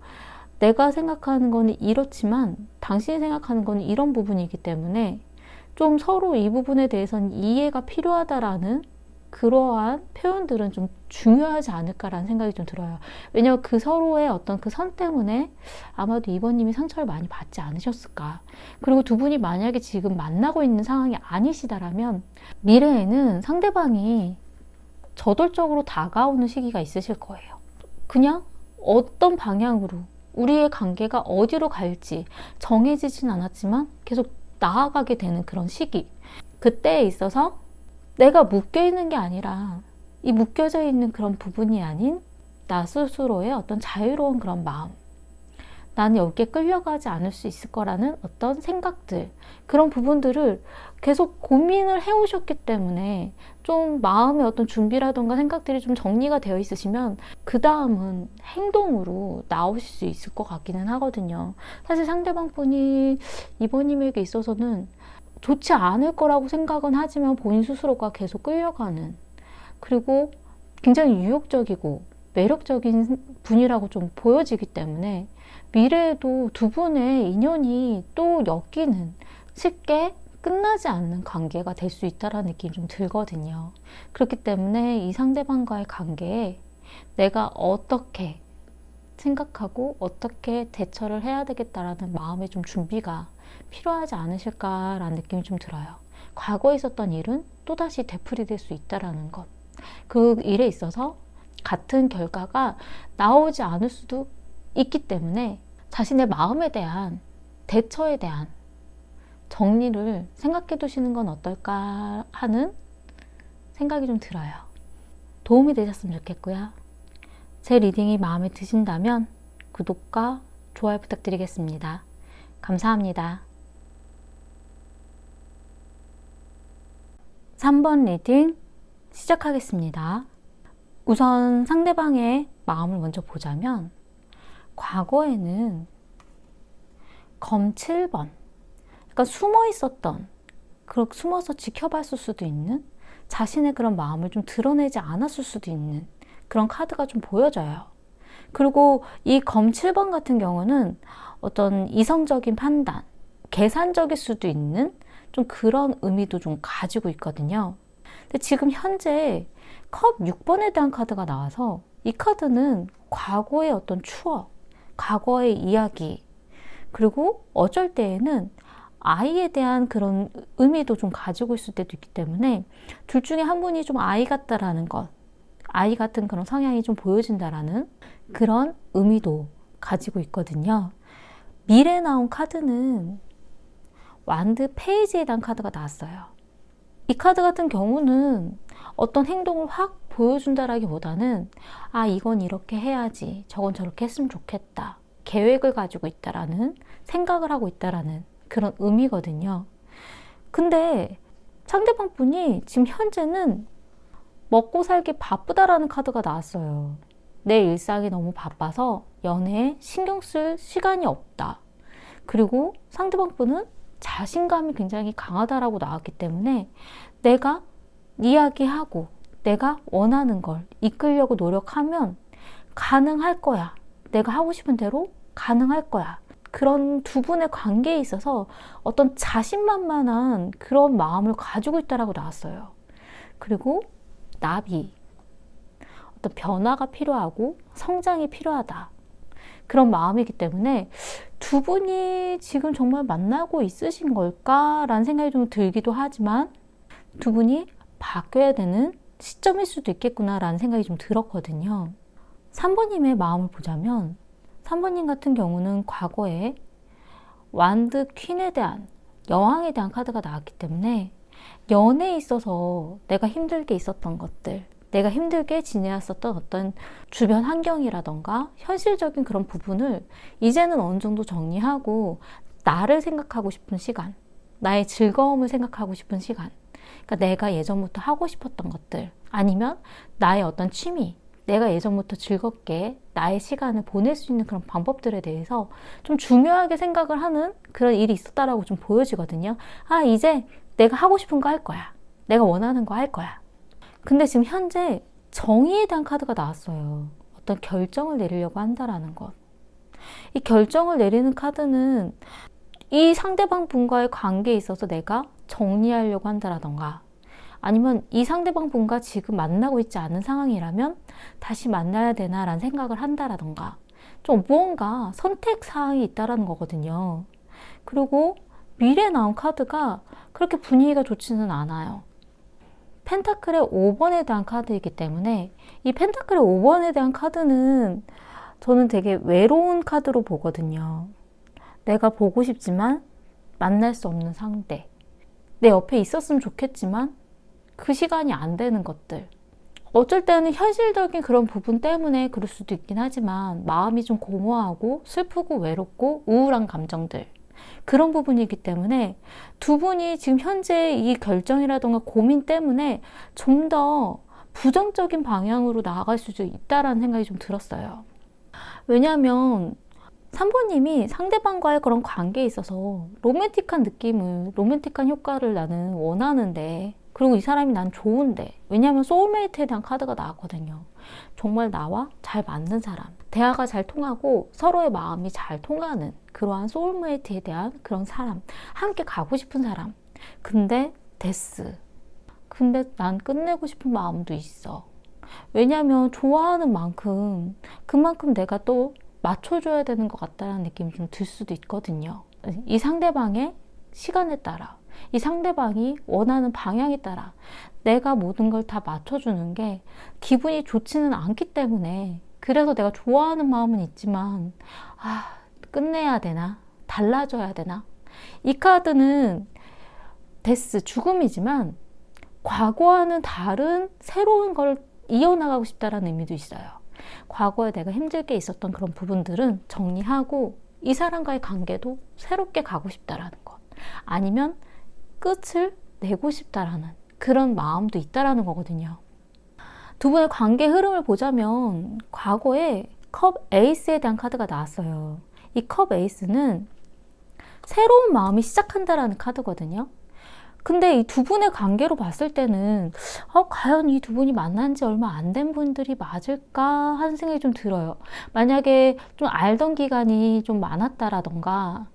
내가 생각하는 거는 이렇지만 당신이 생각하는 거는 이런 부분이기 때문에 좀 서로 이 부분에 대해서는 이해가 필요하다라는 그러한 표현들은 좀 중요하지 않을까라는 생각이 좀 들어요. 왜냐하면 그 서로의 어떤 그 선 때문에 아마도 이번님이 상처를 많이 받지 않으셨을까. 그리고 두 분이 만약에 지금 만나고 있는 상황이 아니시다라면 미래에는 상대방이 저돌적으로 다가오는 시기가 있으실 거예요. 그냥 어떤 방향으로 우리의 관계가 어디로 갈지 정해지진 않았지만 계속 나아가게 되는 그런 시기. 그때에 있어서 내가 묶여 있는 게 아니라 이 묶여져 있는 그런 부분이 아닌 나 스스로의 어떤 자유로운 그런 마음, 나는 여기에 끌려가지 않을 수 있을 거라는 어떤 생각들, 그런 부분들을 계속 고민을 해오셨기 때문에 좀 마음의 어떤 준비라던가 생각들이 좀 정리가 되어 있으시면 그 다음은 행동으로 나오실 수 있을 것 같기는 하거든요. 사실 상대방 분이 이번님에게 있어서는 좋지 않을 거라고 생각은 하지만 본인 스스로가 계속 끌려가는, 그리고 굉장히 유혹적이고 매력적인 분이라고 좀 보여지기 때문에 미래에도 두 분의 인연이 또 엮이는, 쉽게 끝나지 않는 관계가 될 수 있다는 느낌이 좀 들거든요. 그렇기 때문에 이 상대방과의 관계에 내가 어떻게 생각하고 어떻게 대처를 해야 되겠다라는 마음의 좀 준비가 필요하지 않으실까라는 느낌이 좀 들어요. 과거에 있었던 일은 또다시 되풀이될 수 있다라는 것. 그 일에 있어서 같은 결과가 나오지 않을 수도 있기 때문에 자신의 마음에 대한 대처에 대한 정리를 생각해 두시는 건 어떨까 하는 생각이 좀 들어요. 도움이 되셨으면 좋겠고요. 제 리딩이 마음에 드신다면 구독과 좋아요 부탁드리겠습니다. 감사합니다. 3번 리딩 시작하겠습니다. 우선 상대방의 마음을 먼저 보자면 과거에는 검 7번, 그러니까 숨어 있었던, 그렇게 숨어서 지켜봤을 수도 있는, 자신의 그런 마음을 좀 드러내지 않았을 수도 있는 그런 카드가 좀 보여져요. 그리고 이 검 7번 같은 경우는 어떤 이성적인 판단, 계산적일 수도 있는 좀 그런 의미도 좀 가지고 있거든요. 근데 지금 현재 컵 6번에 대한 카드가 나와서 이 카드는 과거의 어떤 추억, 과거의 이야기, 그리고 어쩔 때에는 아이에 대한 그런 의미도 좀 가지고 있을 때도 있기 때문에 둘 중에 한 분이 좀 아이 같다라는 것, 아이 같은 그런 성향이 좀 보여진다라는 그런 의미도 가지고 있거든요. 미래에 나온 카드는 완드 페이지에 대한 카드가 나왔어요. 이 카드 같은 경우는 어떤 행동을 확 보여준다라기보다는 아, 이건 이렇게 해야지, 저건 저렇게 했으면 좋겠다, 계획을 가지고 있다라는, 생각을 하고 있다라는 그런 의미거든요. 근데 상대방 분이 지금 현재는 먹고 살기 바쁘다라는 카드가 나왔어요. 내 일상이 너무 바빠서 연애에 신경 쓸 시간이 없다. 그리고 상대방 분은 자신감이 굉장히 강하다라고 나왔기 때문에 내가 이야기하고 내가 원하는 걸 이끌려고 노력하면 가능할 거야. 내가 하고 싶은 대로 가능할 거야. 그런 두 분의 관계에 있어서 어떤 자신만만한 그런 마음을 가지고 있다라고 나왔어요. 그리고 나비, 어떤 변화가 필요하고 성장이 필요하다, 그런 마음이기 때문에 두 분이 지금 정말 만나고 있으신 걸까라는 생각이 좀 들기도 하지만 두 분이 바뀌어야 되는 시점일 수도 있겠구나라는 생각이 좀 들었거든요. 3번님의 마음을 보자면 3번님 같은 경우는 과거에 완드 퀸에 대한, 여왕에 대한 카드가 나왔기 때문에 연애에 있어서 내가 힘들게 있었던 것들, 내가 힘들게 지내왔었던 어떤 주변 환경이라던가 현실적인 그런 부분을 이제는 어느 정도 정리하고 나를 생각하고 싶은 시간, 나의 즐거움을 생각하고 싶은 시간, 그러니까 내가 예전부터 하고 싶었던 것들, 아니면 나의 어떤 취미, 내가 예전부터 즐겁게 나의 시간을 보낼 수 있는 그런 방법들에 대해서 좀 중요하게 생각을 하는 그런 일이 있었다라고 좀 보여지거든요. 아, 이제 내가 하고 싶은 거 할 거야. 내가 원하는 거 할 거야. 근데 지금 현재 정의에 대한 카드가 나왔어요. 어떤 결정을 내리려고 한다라는 것. 이 결정을 내리는 카드는 이 상대방 분과의 관계에 있어서 내가 정리하려고 한다라던가, 아니면 이 상대방 분과 지금 만나고 있지 않은 상황이라면 다시 만나야 되나라는 생각을 한다라던가, 좀 무언가 선택 사항이 있다라는 거거든요. 그리고 미래에 나온 카드가 그렇게 분위기가 좋지는 않아요. 펜타클의 5번에 대한 카드이기 때문에 이 펜타클의 5번에 대한 카드는 저는 되게 외로운 카드로 보거든요. 내가 보고 싶지만 만날 수 없는 상대. 내 옆에 있었으면 좋겠지만 그 시간이 안 되는 것들. 어쩔 때는 현실적인 그런 부분 때문에 그럴 수도 있긴 하지만 마음이 좀 공허하고 슬프고 외롭고 우울한 감정들. 그런 부분이기 때문에 두 분이 지금 현재 이 결정이라던가 고민 때문에 좀 더 부정적인 방향으로 나아갈 수도 있다라는 생각이 좀 들었어요. 왜냐하면 3번님이 상대방과의 그런 관계에 있어서 로맨틱한 느낌을, 로맨틱한 효과를 나는 원하는데, 그리고 이 사람이 난 좋은데, 왜냐하면 소울메이트에 대한 카드가 나왔거든요. 정말 나와 잘 맞는 사람, 대화가 잘 통하고 서로의 마음이 잘 통하는 그러한 소울메이트에 대한 그런 사람, 함께 가고 싶은 사람. 근데 데스. 근데 난 끝내고 싶은 마음도 있어. 왜냐하면 좋아하는 만큼 그만큼 내가 또 맞춰줘야 되는 것 같다는 느낌이 좀 들 수도 있거든요. 이 상대방의 시간에 따라, 이 상대방이 원하는 방향에 따라 내가 모든 걸 다 맞춰주는 게 기분이 좋지는 않기 때문에, 그래서 내가 좋아하는 마음은 있지만 끝내야 되나? 달라져야 되나? 이 카드는 데스, 죽음이지만 과거와는 다른 새로운 걸 이어나가고 싶다라는 의미도 있어요. 과거에 내가 힘들게 있었던 그런 부분들은 정리하고 이 사람과의 관계도 새롭게 가고 싶다라는 것. 아니면 끝을 내고 싶다라는 그런 마음도 있다라는 거거든요. 두 분의 관계 흐름을 보자면 과거에 컵 에이스에 대한 카드가 나왔어요. 이 컵 에이스는 새로운 마음이 시작한다라는 카드거든요. 근데 이 두 분의 관계로 봤을 때는 과연 이 두 분이 만난 지 얼마 안 된 분들이 맞을까 하는 생각이 좀 들어요. 만약에 좀 알던 기간이 좀 많았다라던가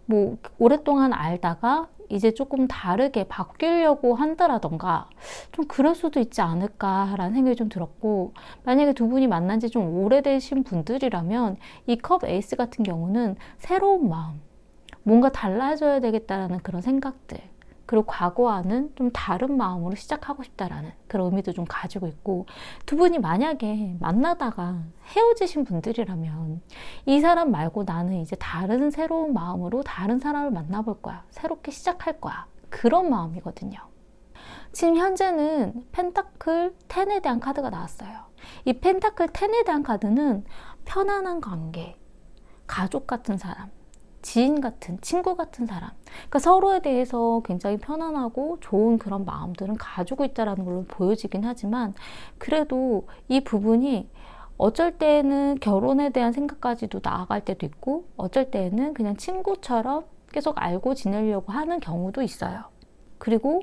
뭐 오랫동안 알다가 이제 조금 다르게 바뀌려고 한다라던가 좀 그럴 수도 있지 않을까라는 생각이 좀 들었고, 만약에 두 분이 만난 지 좀 오래되신 분들이라면 이 컵 에이스 같은 경우는 새로운 마음, 뭔가 달라져야 되겠다라는 그런 생각들, 그리고 과거와는 좀 다른 마음으로 시작하고 싶다라는 그런 의미도 좀 가지고 있고, 두 분이 만약에 만나다가 헤어지신 분들이라면 이 사람 말고 나는 이제 다른 새로운 마음으로 다른 사람을 만나볼 거야, 새롭게 시작할 거야, 그런 마음이거든요. 지금 현재는 펜타클 10에 대한 카드가 나왔어요. 이 펜타클 10에 대한 카드는 편안한 관계, 가족 같은 사람, 지인 같은, 친구 같은 사람. 그러니까 서로에 대해서 굉장히 편안하고 좋은 그런 마음들은 가지고 있다는 걸로 보여지긴 하지만, 그래도 이 부분이 어쩔 때는 결혼에 대한 생각까지도 나아갈 때도 있고, 어쩔 때는 그냥 친구처럼 계속 알고 지내려고 하는 경우도 있어요. 그리고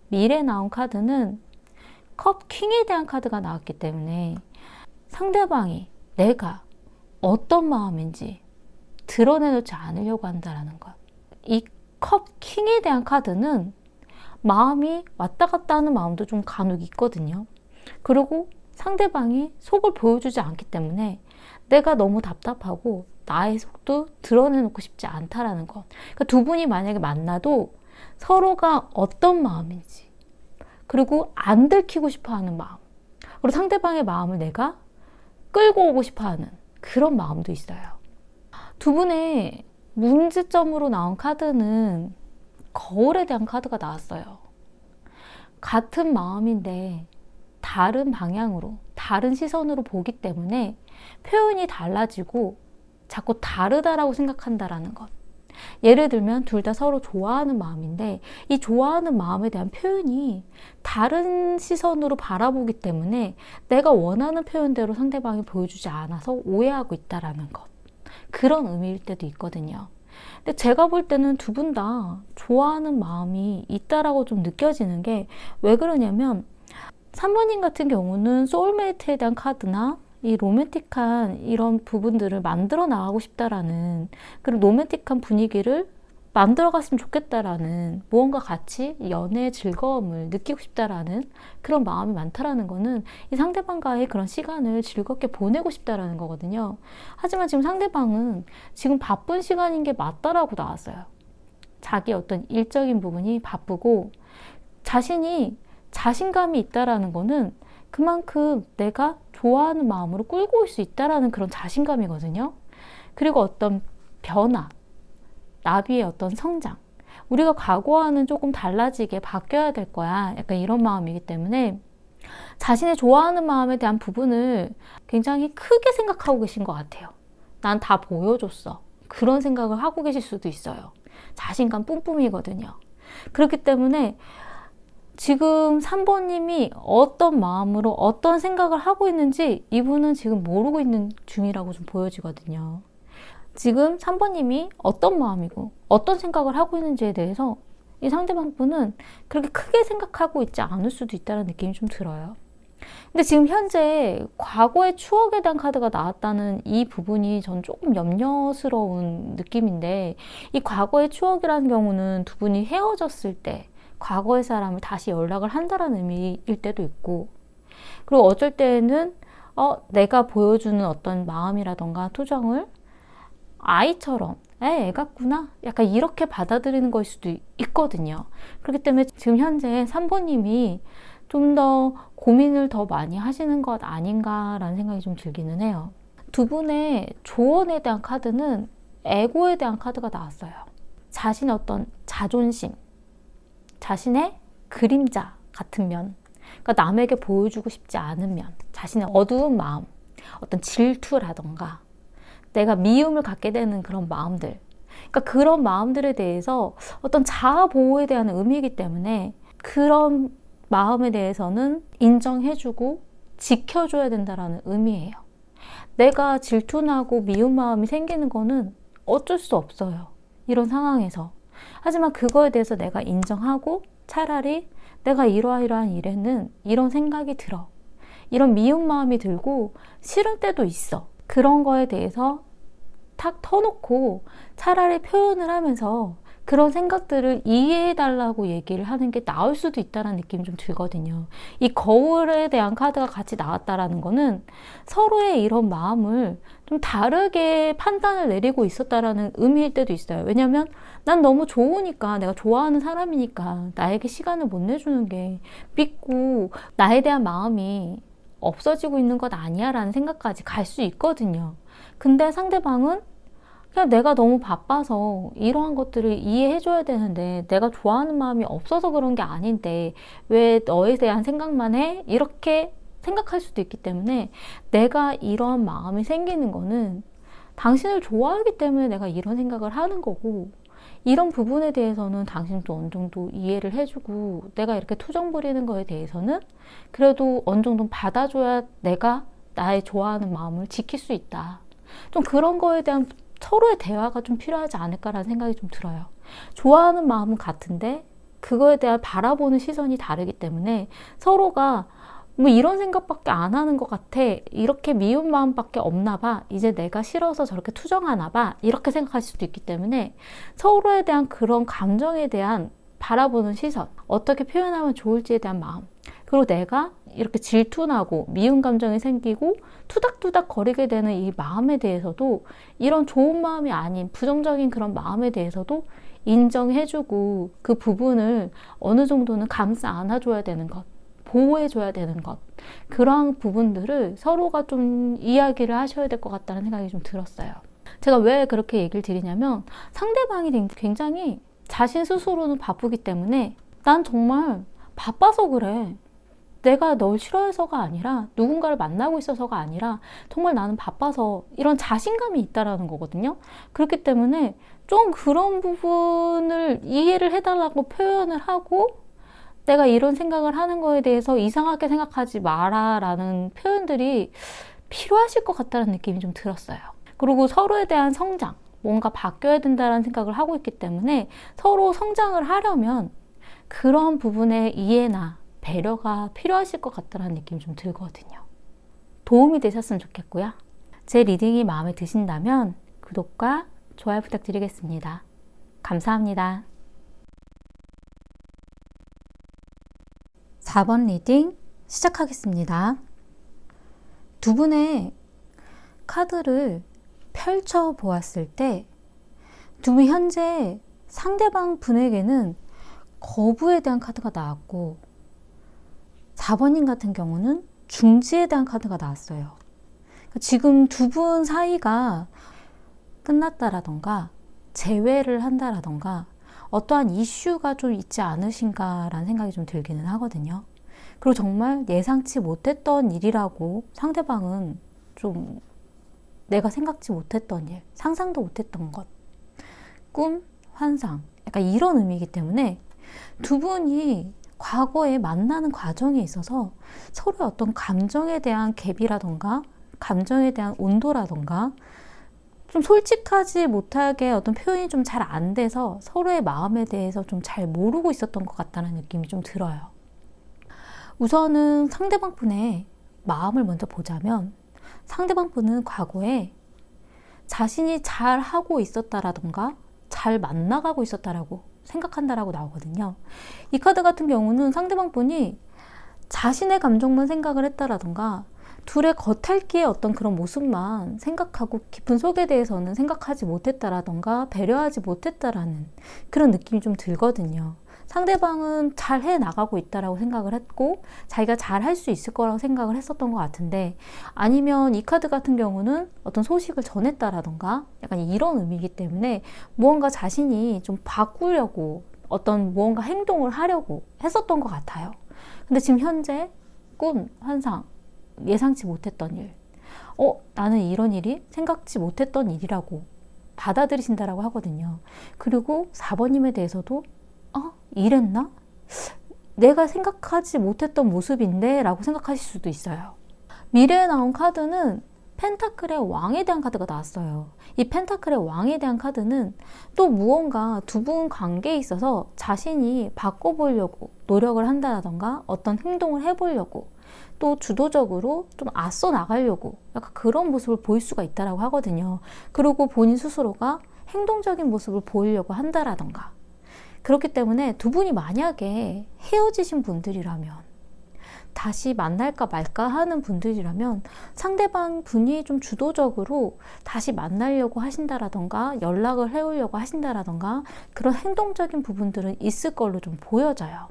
미래에 나온 카드는 컵 킹에 대한 카드가 나왔기 때문에 상대방이 내가 어떤 마음인지 드러내놓지 않으려고 한다는 것. 이 컵 킹에 대한 카드는 마음이 왔다 갔다 하는 마음도 좀 간혹 있거든요. 그리고 상대방이 속을 보여주지 않기 때문에 내가 너무 답답하고 나의 속도 드러내놓고 싶지 않다라는 것. 그러니까 두 분이 만약에 만나도 서로가 어떤 마음인지, 그리고 안 들키고 싶어하는 마음, 그리고 상대방의 마음을 내가 끌고 오고 싶어하는 그런 마음도 있어요. 두 분의 문제점으로 나온 카드는 거울에 대한 카드가 나왔어요. 같은 마음인데 다른 방향으로, 다른 시선으로 보기 때문에 표현이 달라지고 자꾸 다르다라고 생각한다라는 것. 예를 들면 둘 다 서로 좋아하는 마음인데 이 좋아하는 마음에 대한 표현이 다른 시선으로 바라보기 때문에 내가 원하는 표현대로 상대방이 보여주지 않아서 오해하고 있다라는 것. 그런 의미일 때도 있거든요. 근데 제가 볼 때는 두 분 다 좋아하는 마음이 있다라고 좀 느껴지는 게 왜 그러냐면, 3번님 같은 경우는 소울메이트에 대한 카드나 이 로맨틱한 이런 부분들을 만들어 나가고 싶다라는, 그런 로맨틱한 분위기를 만들어 갔으면 좋겠다라는, 무언가 같이 연애의 즐거움을 느끼고 싶다라는 그런 마음이 많다라는 거는 이 상대방과의 그런 시간을 즐겁게 보내고 싶다라는 거거든요. 하지만 지금 상대방은 지금 바쁜 시간인 게 맞다라고 나왔어요. 자기 어떤 일적인 부분이 바쁘고 자신이 자신감이 있다라는 거는 그만큼 내가 좋아하는 마음으로 끌고 올 수 있다라는 그런 자신감이거든요. 그리고 어떤 변화, 나비의 어떤 성장, 우리가 과거와는 조금 달라지게 바뀌어야 될 거야. 약간 이런 마음이기 때문에 자신의 좋아하는 마음에 대한 부분을 굉장히 크게 생각하고 계신 것 같아요. 난 다 보여줬어. 그런 생각을 하고 계실 수도 있어요. 자신감 뿜뿜이거든요. 그렇기 때문에 지금 3번님이 어떤 마음으로 어떤 생각을 하고 있는지 이분은 지금 모르고 있는 중이라고 좀 보여지거든요. 지금 3번님이 어떤 마음이고 어떤 생각을 하고 있는지에 대해서 이 상대방 분은 그렇게 크게 생각하고 있지 않을 수도 있다는 느낌이 좀 들어요. 근데 지금 현재 과거의 추억에 대한 카드가 나왔다는 이 부분이 전 조금 염려스러운 느낌인데, 이 과거의 추억이라는 경우는 두 분이 헤어졌을 때 과거의 사람을 다시 연락을 한다는 의미일 때도 있고, 그리고 어쩔 때는 내가 보여주는 어떤 마음이라던가 투정을 아이처럼 애 같구나 약간 이렇게 받아들이는 걸 수도 있거든요. 그렇기 때문에 지금 현재 3번님이 좀 더 고민을 더 많이 하시는 것 아닌가라는 생각이 좀 들기는 해요. 두 분의 조언에 대한 카드는 에고에 대한 카드가 나왔어요. 자신의 어떤 자존심, 자신의 그림자 같은 면, 그러니까 남에게 보여주고 싶지 않은 면, 자신의 어두운 마음, 어떤 질투라던가 내가 미움을 갖게 되는 그런 마음들, 그러니까 그런 마음들에 대해서 어떤 자아 보호에 대한 의미이기 때문에 그런 마음에 대해서는 인정해주고 지켜줘야 된다는 의미예요. 내가 질투나고 미운 마음이 생기는 거는 어쩔 수 없어요. 이런 상황에서. 하지만 그거에 대해서 내가 인정하고 차라리 내가 이러이러한 일에는 이런 생각이 들어. 이런 미운 마음이 들고 싫은 때도 있어. 그런 거에 대해서 탁 터놓고 차라리 표현을 하면서 그런 생각들을 이해해달라고 얘기를 하는 게 나을 수도 있다는 느낌이 좀 들거든요. 이 거울에 대한 카드가 같이 나왔다라는 거는 서로의 이런 마음을 좀 다르게 판단을 내리고 있었다라는 의미일 때도 있어요. 왜냐면 난 너무 좋으니까, 내가 좋아하는 사람이니까 나에게 시간을 못 내주는 게 믿고 나에 대한 마음이 없어지고 있는 것 아니야 라는 생각까지 갈 수 있거든요. 근데 상대방은 그냥 내가 너무 바빠서 이러한 것들을 이해해줘야 되는데 내가 좋아하는 마음이 없어서 그런 게 아닌데 왜 너에 대한 생각만 해? 이렇게 생각할 수도 있기 때문에 내가 이런 마음이 생기는 거는 당신을 좋아하기 때문에 내가 이런 생각을 하는 거고, 이런 부분에 대해서는 당신도 어느 정도 이해를 해주고 내가 이렇게 투정 부리는 거에 대해서는 그래도 어느 정도 받아줘야 내가 나의 좋아하는 마음을 지킬 수 있다. 좀 그런 거에 대한 서로의 대화가 좀 필요하지 않을까라는 생각이 좀 들어요. 좋아하는 마음은 같은데 그거에 대한 바라보는 시선이 다르기 때문에 서로가 뭐 이런 생각밖에 안 하는 것 같아, 이렇게 미운 마음밖에 없나 봐, 이제 내가 싫어서 저렇게 투정하나 봐, 이렇게 생각할 수도 있기 때문에 서로에 대한 그런 감정에 대한 바라보는 시선, 어떻게 표현하면 좋을지에 대한 마음, 그리고 내가 이렇게 질투나고 미운 감정이 생기고 투닥투닥 거리게 되는 이 마음에 대해서도 이런 좋은 마음이 아닌 부정적인 그런 마음에 대해서도 인정해주고 그 부분을 어느 정도는 감싸 안아줘야 되는 것, 보호해줘야 되는 것, 그러한 부분들을 서로가 좀 이야기를 하셔야 될 것 같다는 생각이 좀 들었어요. 제가 왜 그렇게 얘기를 드리냐면 상대방이 굉장히 자신 스스로는 바쁘기 때문에 난 정말 바빠서 그래, 내가 널 싫어해서가 아니라 누군가를 만나고 있어서가 아니라 정말 나는 바빠서, 이런 자신감이 있다라는 거거든요. 그렇기 때문에 좀 그런 부분을 이해를 해달라고 표현을 하고 내가 이런 생각을 하는 거에 대해서 이상하게 생각하지 마라 라는 표현들이 필요하실 것 같다는 느낌이 좀 들었어요. 그리고 서로에 대한 성장, 뭔가 바뀌어야 된다는 생각을 하고 있기 때문에 서로 성장을 하려면 그런 부분의 이해나 배려가 필요하실 것 같다는 느낌이 좀 들거든요. 도움이 되셨으면 좋겠고요. 제 리딩이 마음에 드신다면 구독과 좋아요 부탁드리겠습니다. 감사합니다. 4번 리딩 시작하겠습니다. 두 분의 카드를 펼쳐 보았을 때 두 분 현재 상대방 분에게는 거부에 대한 카드가 나왔고, 4번님 같은 경우는 중지에 대한 카드가 나왔어요. 지금 두 분 사이가 끝났다라던가 재회를 한다라던가 어떠한 이슈가 좀 있지 않으신가라는 생각이 좀 들기는 하거든요. 그리고 정말 예상치 못했던 일이라고 상대방은 좀 내가 생각지 못했던 일, 상상도 못했던 것, 꿈, 환상, 약간 이런 의미이기 때문에 두 분이 과거에 만나는 과정에 있어서 서로의 어떤 감정에 대한 갭이라던가 감정에 대한 온도라던가 좀 솔직하지 못하게 어떤 표현이 좀 잘 안 돼서 서로의 마음에 대해서 좀 잘 모르고 있었던 것 같다는 느낌이 좀 들어요. 우선은 상대방 분의 마음을 먼저 보자면 상대방 분은 과거에 자신이 잘 하고 있었다라던가 잘 만나가고 있었다라고 생각한다라고 나오거든요. 이 카드 같은 경우는 상대방 분이 자신의 감정만 생각을 했다라던가 둘의 겉핥기의 어떤 그런 모습만 생각하고 깊은 속에 대해서는 생각하지 못했다라던가 배려하지 못했다라는 그런 느낌이 좀 들거든요. 상대방은 잘 해나가고 있다라고 생각을 했고 자기가 잘 할 수 있을 거라고 생각을 했었던 것 같은데, 아니면 이 카드 같은 경우는 어떤 소식을 전했다라던가 약간 이런 의미이기 때문에 무언가 자신이 좀 바꾸려고 어떤 무언가 행동을 하려고 했었던 것 같아요. 근데 지금 현재 꿈, 환상, 예상치 못했던 일, 나는 이런 일이 생각지 못했던 일이라고 받아들이신다라고 하거든요. 그리고 4번님에 대해서도 이랬나? 내가 생각하지 못했던 모습인데 라고 생각하실 수도 있어요. 미래에 나온 카드는 펜타클의 왕에 대한 카드가 나왔어요. 이 펜타클의 왕에 대한 카드는 또 무언가 두 분 관계에 있어서 자신이 바꿔보려고 노력을 한다던가 어떤 행동을 해보려고 또 주도적으로 좀 앞서 나가려고 약간 그런 모습을 보일 수가 있다라고 하거든요. 그리고 본인 스스로가 행동적인 모습을 보이려고 한다라던가. 그렇기 때문에 두 분이 만약에 헤어지신 분들이라면, 다시 만날까 말까 하는 분들이라면 상대방 분이 좀 주도적으로 다시 만나려고 하신다라던가 연락을 해오려고 하신다라던가 그런 행동적인 부분들은 있을 걸로 좀 보여져요.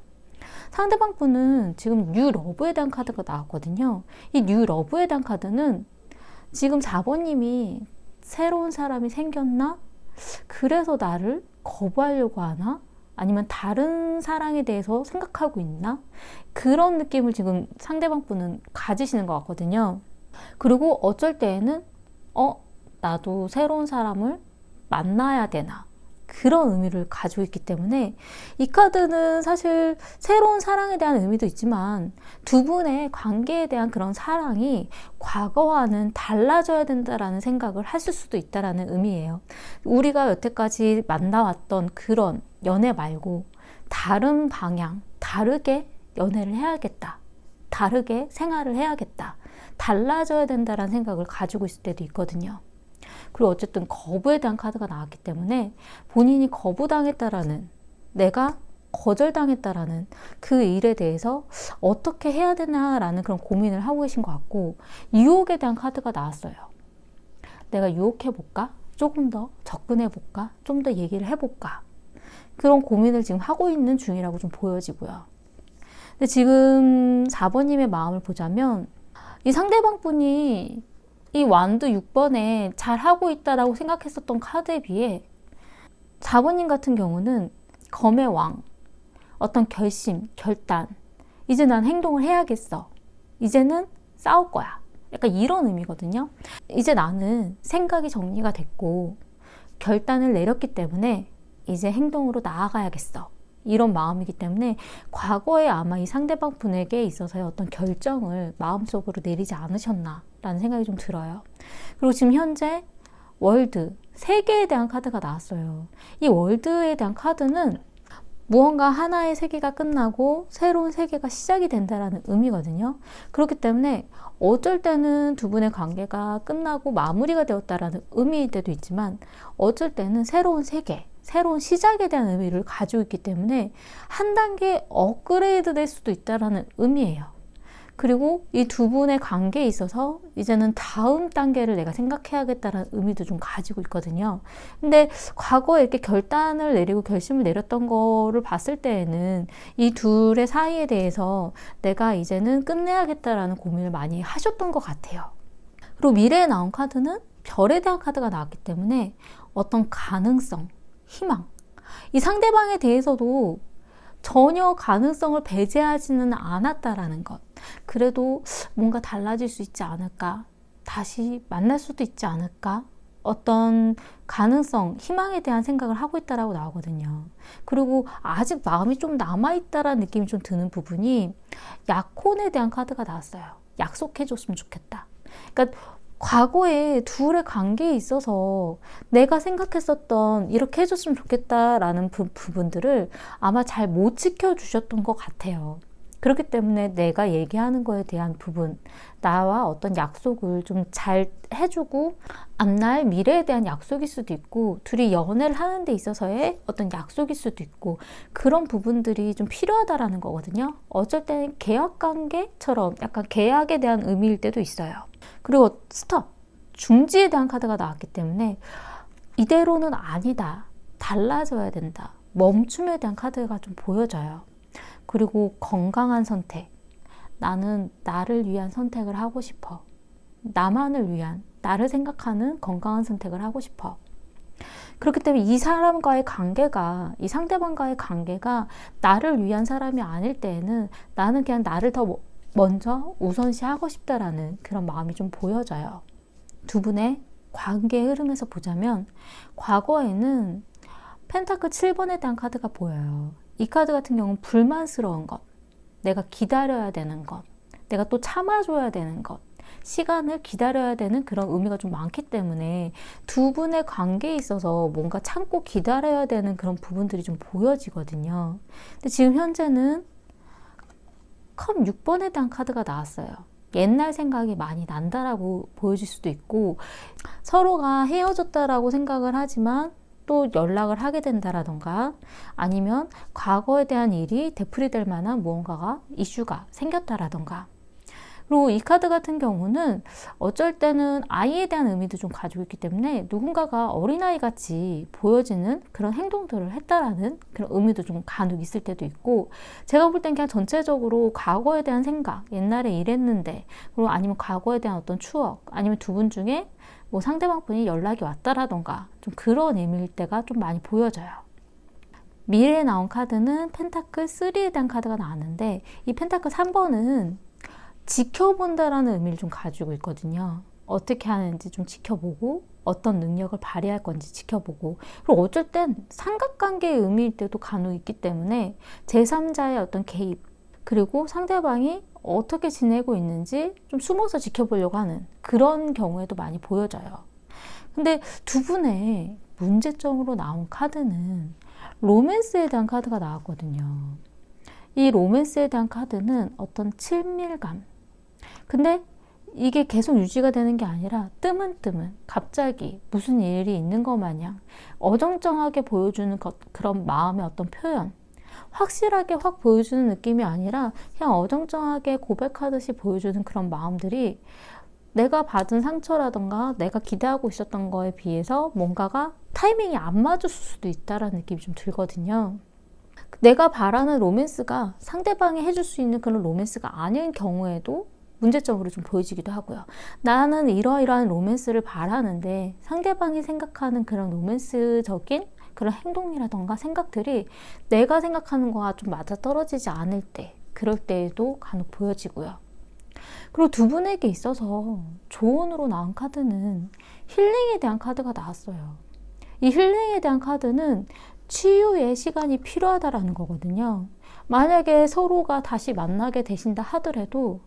상대방 분은 지금 뉴 러브에 대한 카드가 나왔거든요. 이 뉴 러브에 대한 카드는 지금 4번님이 새로운 사람이 생겼나? 그래서 나를 거부하려고 하나? 아니면 다른 사랑에 대해서 생각하고 있나? 그런 느낌을 지금 상대방 분은 가지시는 것 같거든요. 그리고 어쩔 때에는 나도 새로운 사람을 만나야 되나? 그런 의미를 가지고 있기 때문에 이 카드는 사실 새로운 사랑에 대한 의미도 있지만 두 분의 관계에 대한 그런 사랑이 과거와는 달라져야 된다라는 생각을 하실 수도 있다라는 의미예요. 우리가 여태까지 만나왔던 그런 연애 말고 다른 방향, 다르게 연애를 해야겠다. 다르게 생활을 해야겠다. 달라져야 된다라는 생각을 가지고 있을 때도 있거든요. 그리고 어쨌든 거부에 대한 카드가 나왔기 때문에 본인이 거부당했다라는, 내가 거절당했다라는 그 일에 대해서 어떻게 해야 되나라는 그런 고민을 하고 계신 것 같고, 유혹에 대한 카드가 나왔어요. 내가 유혹해볼까? 조금 더 접근해볼까? 좀 더 얘기를 해볼까? 그런 고민을 지금 하고 있는 중이라고 좀 보여지고요. 근데 지금 4번님의 마음을 보자면 이 상대방 분이 이 완드 6번에 잘하고 있다라고 생각했었던 카드에 비해 4번님 같은 경우는 검의 왕, 어떤 결심, 결단, 이제 난 행동을 해야겠어. 이제는 싸울 거야. 약간 이런 의미거든요. 이제 나는 생각이 정리가 됐고 결단을 내렸기 때문에 이제 행동으로 나아가야겠어. 이런 마음이기 때문에 과거에 아마 이 상대방 분에게 있어서의 어떤 결정을 마음속으로 내리지 않으셨나 라는 생각이 좀 들어요. 그리고 지금 현재 월드, 세계에 대한 카드가 나왔어요. 이 월드에 대한 카드는 무언가 하나의 세계가 끝나고 새로운 세계가 시작이 된다라는 의미거든요. 그렇기 때문에 어쩔 때는 두 분의 관계가 끝나고 마무리가 되었다라는 의미일 때도 있지만 어쩔 때는 새로운 세계, 새로운 시작에 대한 의미를 가지고 있기 때문에 한 단계 업그레이드 될 수도 있다라는 의미예요. 그리고 이 두 분의 관계에 있어서 이제는 다음 단계를 내가 생각해야겠다는 의미도 좀 가지고 있거든요. 근데 과거에 이렇게 결단을 내리고 결심을 내렸던 거를 봤을 때에는 이 둘의 사이에 대해서 내가 이제는 끝내야겠다라는 고민을 많이 하셨던 것 같아요. 그리고 미래에 나온 카드는 별에 대한 카드가 나왔기 때문에 어떤 가능성, 희망, 이 상대방에 대해서도 전혀 가능성을 배제하지는 않았다라는 것. 그래도 뭔가 달라질 수 있지 않을까? 다시 만날 수도 있지 않을까? 어떤 가능성, 희망에 대한 생각을 하고 있다라고 나오거든요. 그리고 아직 마음이 좀 남아있다라는 느낌이 좀 드는 부분이 약혼에 대한 카드가 나왔어요. 약속해줬으면 좋겠다. 그러니까 과거에 둘의 관계에 있어서 내가 생각했었던 이렇게 해줬으면 좋겠다라는 부분들을 아마 잘 못 지켜주셨던 것 같아요. 그렇기 때문에 내가 얘기하는 거에 대한 부분, 나와 어떤 약속을 좀 잘 해주고 앞날 미래에 대한 약속일 수도 있고 둘이 연애를 하는 데 있어서의 어떤 약속일 수도 있고 그런 부분들이 좀 필요하다라는 거거든요. 어쩔 때는 계약관계처럼 약간 계약에 대한 의미일 때도 있어요. 그리고 스톱, 중지에 대한 카드가 나왔기 때문에 이대로는 아니다, 달라져야 된다, 멈춤에 대한 카드가 좀 보여져요. 그리고 건강한 선택, 나는 나를 위한 선택을 하고 싶어. 나만을 위한, 나를 생각하는 건강한 선택을 하고 싶어. 그렇기 때문에 이 사람과의 관계가, 이 상대방과의 관계가 나를 위한 사람이 아닐 때에는 나는 그냥 나를 더 먼저 우선시하고 싶다라는 그런 마음이 좀 보여져요. 두 분의 관계의 흐름에서 보자면 과거에는 펜타클 7번에 대한 카드가 보여요. 이 카드 같은 경우는 불만스러운 것, 내가 기다려야 되는 것, 내가 또 참아줘야 되는 것, 시간을 기다려야 되는 그런 의미가 좀 많기 때문에 두 분의 관계에 있어서 뭔가 참고 기다려야 되는 그런 부분들이 좀 보여지거든요. 근데 지금 현재는 컵 6번에 대한 카드가 나왔어요. 옛날 생각이 많이 난다라고 보여질 수도 있고 서로가 헤어졌다라고 생각을 하지만 또 연락을 하게 된다라던가 아니면 과거에 대한 일이 되풀이될 만한 무언가가 이슈가 생겼다라던가 그리고 이 카드 같은 경우는 어쩔 때는 아이에 대한 의미도 좀 가지고 있기 때문에 누군가가 어린아이 같이 보여지는 그런 행동들을 했다라는 그런 의미도 좀 간혹 있을 때도 있고 제가 볼 땐 그냥 전체적으로 과거에 대한 생각, 옛날에 이랬는데 그리고 아니면 과거에 대한 어떤 추억 아니면 두 분 중에 뭐 상대방 분이 연락이 왔다라던가 좀 그런 의미일 때가 좀 많이 보여져요. 미래에 나온 카드는 펜타클 3에 대한 카드가 나왔는데 이 펜타클 3번은 지켜본다라는 의미를 좀 가지고 있거든요. 어떻게 하는지 좀 지켜보고 어떤 능력을 발휘할 건지 지켜보고 그리고 어쩔 땐 삼각관계의 의미일 때도 간혹 있기 때문에 제3자의 어떤 개입 그리고 상대방이 어떻게 지내고 있는지 좀 숨어서 지켜보려고 하는 그런 경우에도 많이 보여져요. 근데 두 분의 문제점으로 나온 카드는 로맨스에 대한 카드가 나왔거든요. 이 로맨스에 대한 카드는 어떤 친밀감 근데 이게 계속 유지가 되는 게 아니라 뜨문뜨문 갑자기 무슨 일이 있는 것 마냥 어정쩡하게 보여주는 그런 마음의 어떤 표현 확실하게 확 보여주는 느낌이 아니라 그냥 어정쩡하게 고백하듯이 보여주는 그런 마음들이 내가 받은 상처라던가 내가 기대하고 있었던 거에 비해서 뭔가가 타이밍이 안 맞을 수도 있다라는 느낌이 좀 들거든요. 내가 바라는 로맨스가 상대방이 해줄 수 있는 그런 로맨스가 아닌 경우에도 문제점으로 좀 보여지기도 하고요. 나는 이러이러한 로맨스를 바라는데 상대방이 생각하는 그런 로맨스적인 그런 행동이라던가 생각들이 내가 생각하는 거와 좀 맞아떨어지지 않을 때 그럴 때에도 간혹 보여지고요. 그리고 두 분에게 있어서 조언으로 나온 카드는 힐링에 대한 카드가 나왔어요. 이 힐링에 대한 카드는 치유의 시간이 필요하다라는 거거든요. 만약에 서로가 다시 만나게 되신다 하더라도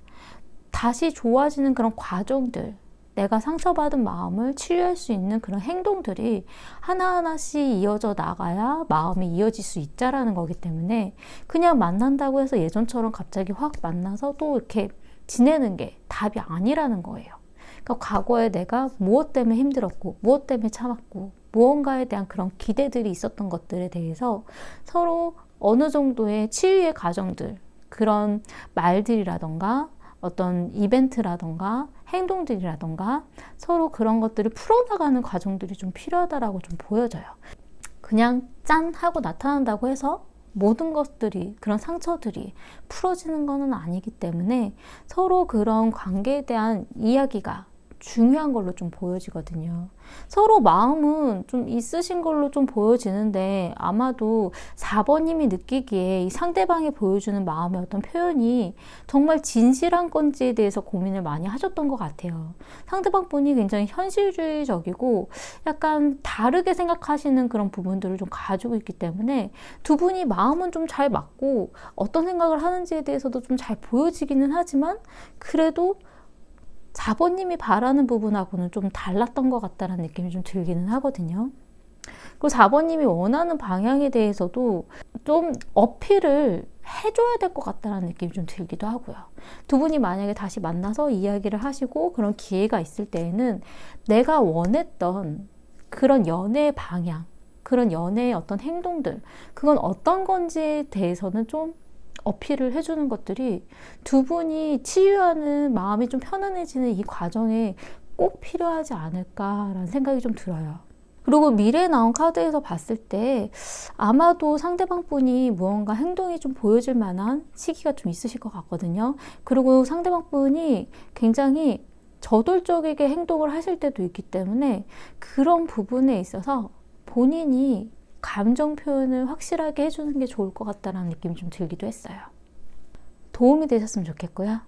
다시 좋아지는 그런 과정들, 내가 상처받은 마음을 치유할 수 있는 그런 행동들이 하나하나씩 이어져 나가야 마음이 이어질 수 있다라는 거기 때문에 그냥 만난다고 해서 예전처럼 갑자기 확 만나서 또 이렇게 지내는 게 답이 아니라는 거예요. 그러니까 과거에 내가 무엇 때문에 힘들었고 무엇 때문에 참았고 무언가에 대한 그런 기대들이 있었던 것들에 대해서 서로 어느 정도의 치유의 과정들 그런 말들이라던가 어떤 이벤트라던가 행동들이라던가 서로 그런 것들을 풀어나가는 과정들이 좀 필요하다라고 좀 보여져요. 그냥 짠 하고 나타난다고 해서 모든 것들이, 그런 상처들이 풀어지는 것은 아니기 때문에 서로 그런 관계에 대한 이야기가 중요한 걸로 좀 보여지거든요. 서로 마음은 좀 있으신 걸로 좀 보여지는데 아마도 4번님이 느끼기에 이 상대방이 보여주는 마음의 어떤 표현이 정말 진실한 건지에 대해서 고민을 많이 하셨던 것 같아요. 상대방 분이 굉장히 현실주의적이고 약간 다르게 생각하시는 그런 부분들을 좀 가지고 있기 때문에 두 분이 마음은 좀 잘 맞고 어떤 생각을 하는지에 대해서도 좀 잘 보여지기는 하지만 그래도 4번님이 바라는 부분하고는 좀 달랐던 것 같다는 느낌이 좀 들기는 하거든요. 그리고 4번님이 원하는 방향에 대해서도 좀 어필을 해줘야 될 것 같다는 느낌이 좀 들기도 하고요. 두 분이 만약에 다시 만나서 이야기를 하시고 그런 기회가 있을 때에는 내가 원했던 그런 연애의 방향, 그런 연애의 어떤 행동들, 그건 어떤 건지에 대해서는 좀 어필을 해주는 것들이 두 분이 치유하는 마음이 좀 편안해지는 이 과정에 꼭 필요하지 않을까라는 생각이 좀 들어요. 그리고 미래에 나온 카드에서 봤을 때 아마도 상대방 분이 무언가 행동이 좀 보여질 만한 시기가 좀 있으실 것 같거든요. 그리고 상대방 분이 굉장히 저돌적이게 행동을 하실 때도 있기 때문에 그런 부분에 있어서 본인이 감정 표현을 확실하게 해주는 게 좋을 것 같다는 느낌이 좀 들기도 했어요. 도움이 되셨으면 좋겠고요.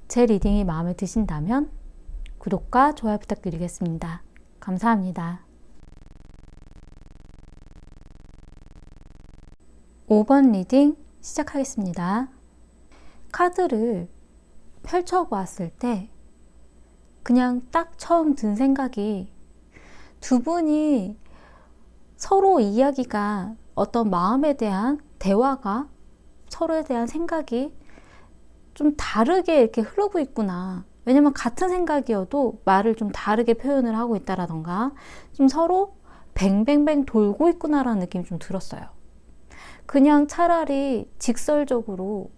제 리딩이 마음에 드신다면 구독과 좋아요 부탁드리겠습니다. 감사합니다. 5번 리딩 시작하겠습니다. 카드를 펼쳐보았을 때 그냥 딱 처음 든 생각이 두 분이 서로 이야기가 어떤 마음에 대한 대화가 서로에 대한 생각이 좀 다르게 이렇게 흐르고 있구나. 왜냐면 같은 생각이어도 말을 좀 다르게 표현을 하고 있다라던가 좀 서로 뱅뱅뱅 돌고 있구나라는 느낌이 좀 들었어요. 그냥 차라리 직선적으로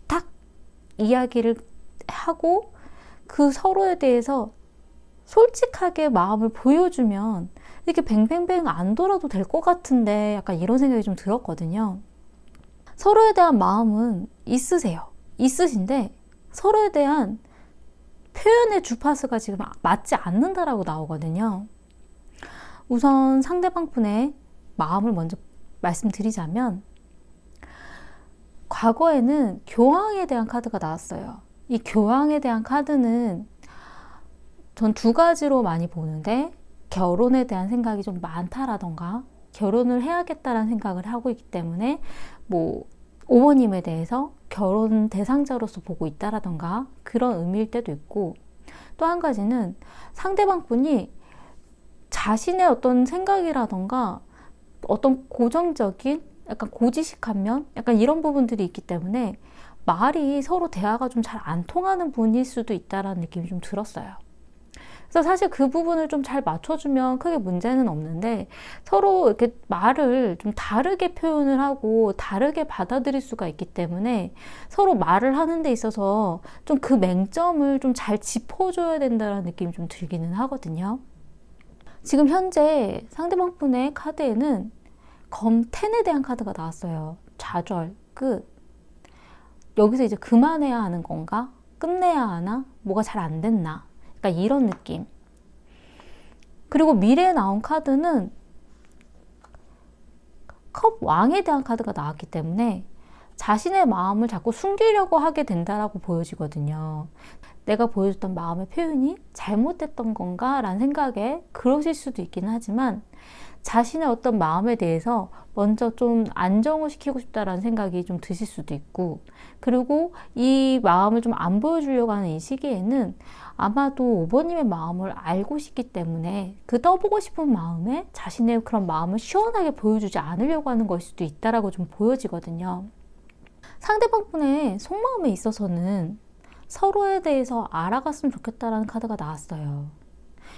딱 이야기를 하고 그 서로에 대해서 솔직하게 마음을 보여주면 이렇게 뱅뱅뱅 안 돌아도 될 것 같은데 약간 이런 생각이 좀 들었거든요. 서로에 대한 마음은 있으신데 서로에 대한 표현의 주파수가 지금 맞지 않는다라고 나오거든요. 우선 상대방 분의 마음을 먼저 말씀드리자면 과거에는 교황에 대한 카드가 나왔어요. 이 교황에 대한 카드는 전 두 가지로 많이 보는데 결혼에 대한 생각이 좀 많다라던가 결혼을 해야겠다라는 생각을 하고 있기 때문에 뭐 5번님에 대해서 결혼 대상자로서 보고 있다라던가 그런 의미일 때도 있고 또 한 가지는 상대방 분이 자신의 어떤 생각이라던가 어떤 고정적인 약간 고지식한 면 약간 이런 부분들이 있기 때문에 말이 서로 대화가 좀 잘 안 통하는 분일 수도 있다라는 느낌이 좀 들었어요. 그래서 사실 그 부분을 좀 잘 맞춰주면 크게 문제는 없는데 서로 이렇게 말을 좀 다르게 표현을 하고 다르게 받아들일 수가 있기 때문에 서로 말을 하는 데 있어서 좀 그 맹점을 좀 잘 짚어줘야 된다는 느낌이 좀 들기는 하거든요. 지금 현재 상대방 분의 카드에는 검텐에 대한 카드가 나왔어요. 좌절, 끝. 여기서 이제 그만해야 하는 건가? 끝내야 하나? 뭐가 잘 안 됐나? 약간 이런 느낌. 그리고 미래에 나온 카드는 컵 왕에 대한 카드가 나왔기 때문에 자신의 마음을 자꾸 숨기려고 하게 된다라고 보여지거든요. 내가 보여줬던 마음의 표현이 잘못됐던 건가? 라는 생각에 그러실 수도 있긴 하지만 자신의 어떤 마음에 대해서 먼저 좀 안정을 시키고 싶다라는 생각이 좀 드실 수도 있고 그리고 이 마음을 좀 안 보여주려고 하는 이 시기에는 아마도 5번님의 마음을 알고 싶기 때문에 그 떠보고 싶은 마음에 자신의 그런 마음을 시원하게 보여주지 않으려고 하는 걸 수도 있다라고 좀 보여지거든요. 상대방 분의 속마음에 있어서는 서로에 대해서 알아갔으면 좋겠다라는 카드가 나왔어요.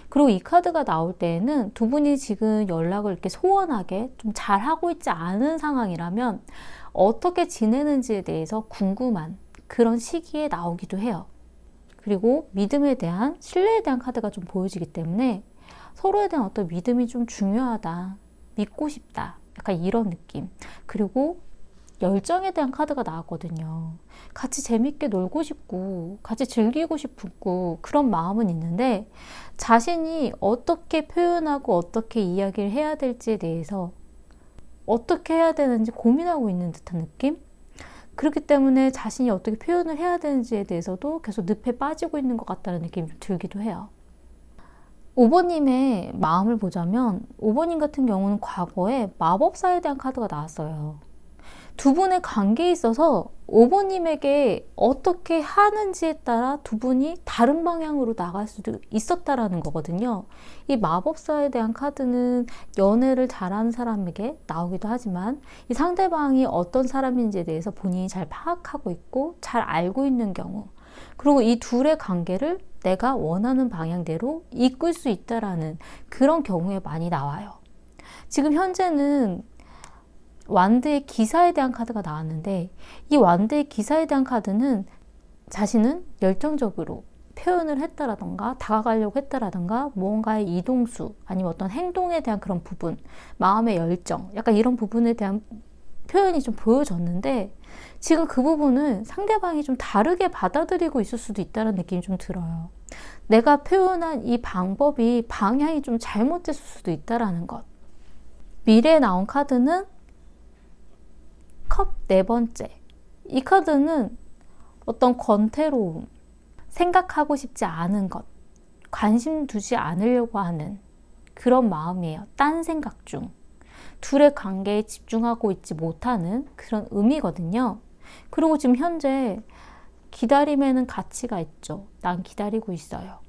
그리고 이 카드가 나올 때에는 두 분이 지금 연락을 이렇게 소원하게 좀 잘하고 있지 않은 상황이라면 어떻게 지내는지에 대해서 궁금한 그런 시기에 나오기도 해요. 그리고 믿음에 대한, 신뢰에 대한 카드가 좀 보여지기 때문에 서로에 대한 어떤 믿음이 좀 중요하다, 믿고 싶다, 약간 이런 느낌. 그리고 열정에 대한 카드가 나왔거든요. 같이 재밌게 놀고 싶고 같이 즐기고 싶고 그런 마음은 있는데 자신이 어떻게 표현하고 어떻게 이야기를 해야 될지에 대해서, 어떻게 해야 되는지 고민하고 있는 듯한 느낌? 그렇기 때문에 자신이 어떻게 표현을 해야 되는지에 대해서도 계속 늪에 빠지고 있는 것 같다는 느낌이 좀 들기도 해요. 5번님의 마음을 보자면 5번님 같은 경우는 과거에 마법사에 대한 카드가 나왔어요. 두 분의 관계에 있어서 5번님에게 어떻게 하는지에 따라 두 분이 다른 방향으로 나갈 수도 있었다라는 거거든요. 이 마법사에 대한 카드는 연애를 잘하는 사람에게 나오기도 하지만 이 상대방이 어떤 사람인지에 대해서 본인이 잘 파악하고 있고 잘 알고 있는 경우, 그리고 이 둘의 관계를 내가 원하는 방향대로 이끌 수 있다라는 그런 경우에 많이 나와요. 지금 현재는 완드의 기사에 대한 카드가 나왔는데 이 완드의 기사에 대한 카드는 자신은 열정적으로 표현을 했다라던가 다가가려고 했다라던가 무언가의 이동수 아니면 어떤 행동에 대한 그런 부분, 마음의 열정, 약간 이런 부분에 대한 표현이 좀 보여졌는데 지금 그 부분은 상대방이 좀 다르게 받아들이고 있을 수도 있다는 느낌이 좀 들어요. 내가 표현한 이 방법이 방향이 좀 잘못됐을 수도 있다라는 것. 미래에 나온 카드는 컵 네 번째. 이 카드는 어떤 권태로움, 생각하고 싶지 않은 것, 관심 두지 않으려고 하는 그런 마음이에요. 딴 생각 중. 둘의 관계에 집중하고 있지 못하는 그런 의미거든요. 그리고 지금 현재 기다림에는 가치가 있죠. 난 기다리고 있어요.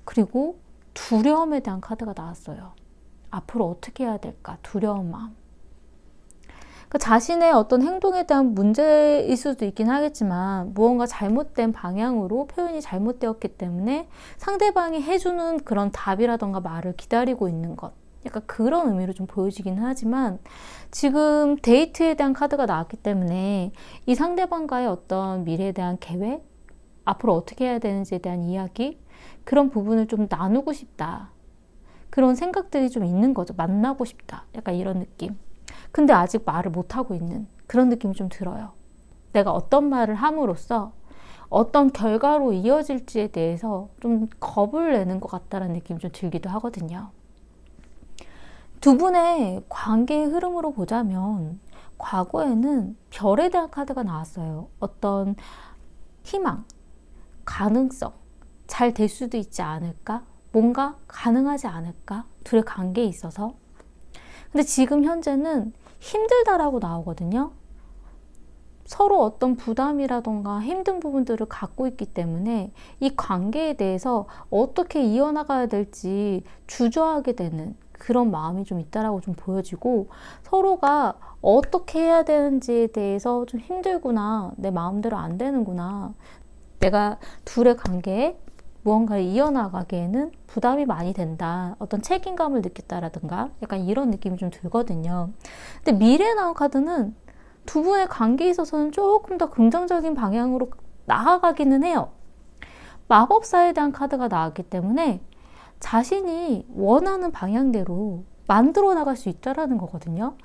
그리고 두려움에 대한 카드가 나왔어요. 앞으로 어떻게 해야 될까? 두려운 마음. 그러니까 자신의 어떤 행동에 대한 문제일 수도 있긴 하겠지만 무언가 잘못된 방향으로 표현이 잘못되었기 때문에 상대방이 해주는 그런 답이라던가 말을 기다리고 있는 것. 약간 그런 의미로 좀 보여지긴 하지만 지금 데이트에 대한 카드가 나왔기 때문에 이 상대방과의 어떤 미래에 대한 계획, 앞으로 어떻게 해야 되는지에 대한 이야기, 그런 부분을 좀 나누고 싶다. 그런 생각들이 좀 있는 거죠. 만나고 싶다. 약간 이런 느낌. 근데 아직 말을 못하고 있는 그런 느낌이 좀 들어요. 내가 어떤 말을 함으로써 어떤 결과로 이어질지에 대해서 좀 겁을 내는 것 같다는 느낌이 좀 들기도 하거든요. 두 분의 관계의 흐름으로 보자면 과거에는 별에 대한 카드가 나왔어요. 어떤 희망, 가능성, 잘 될 수도 있지 않을까? 뭔가 가능하지 않을까? 둘의 관계에 있어서. 근데 지금 현재는 힘들다라고 나오거든요. 서로 어떤 부담이라던가 힘든 부분들을 갖고 있기 때문에 이 관계에 대해서 어떻게 이어나가야 될지 주저하게 되는 그런 마음이 좀 있다라고 좀 보여지고, 서로가 어떻게 해야 되는지에 대해서 좀 힘들구나, 내 마음대로 안 되는구나, 내가 둘의 관계에 무언가를 이어나가기에는 부담이 많이 된다, 어떤 책임감을 느꼈다라든가 약간 이런 느낌이 좀 들거든요. 근데 미래에 나온 카드는 두 분의 관계에 있어서는 조금 더 긍정적인 방향으로 나아가기는 해요. 마법사에 대한 카드가 나왔기 때문에 자신이 원하는 방향대로 만들어 나갈 수 있다라는 거거든요.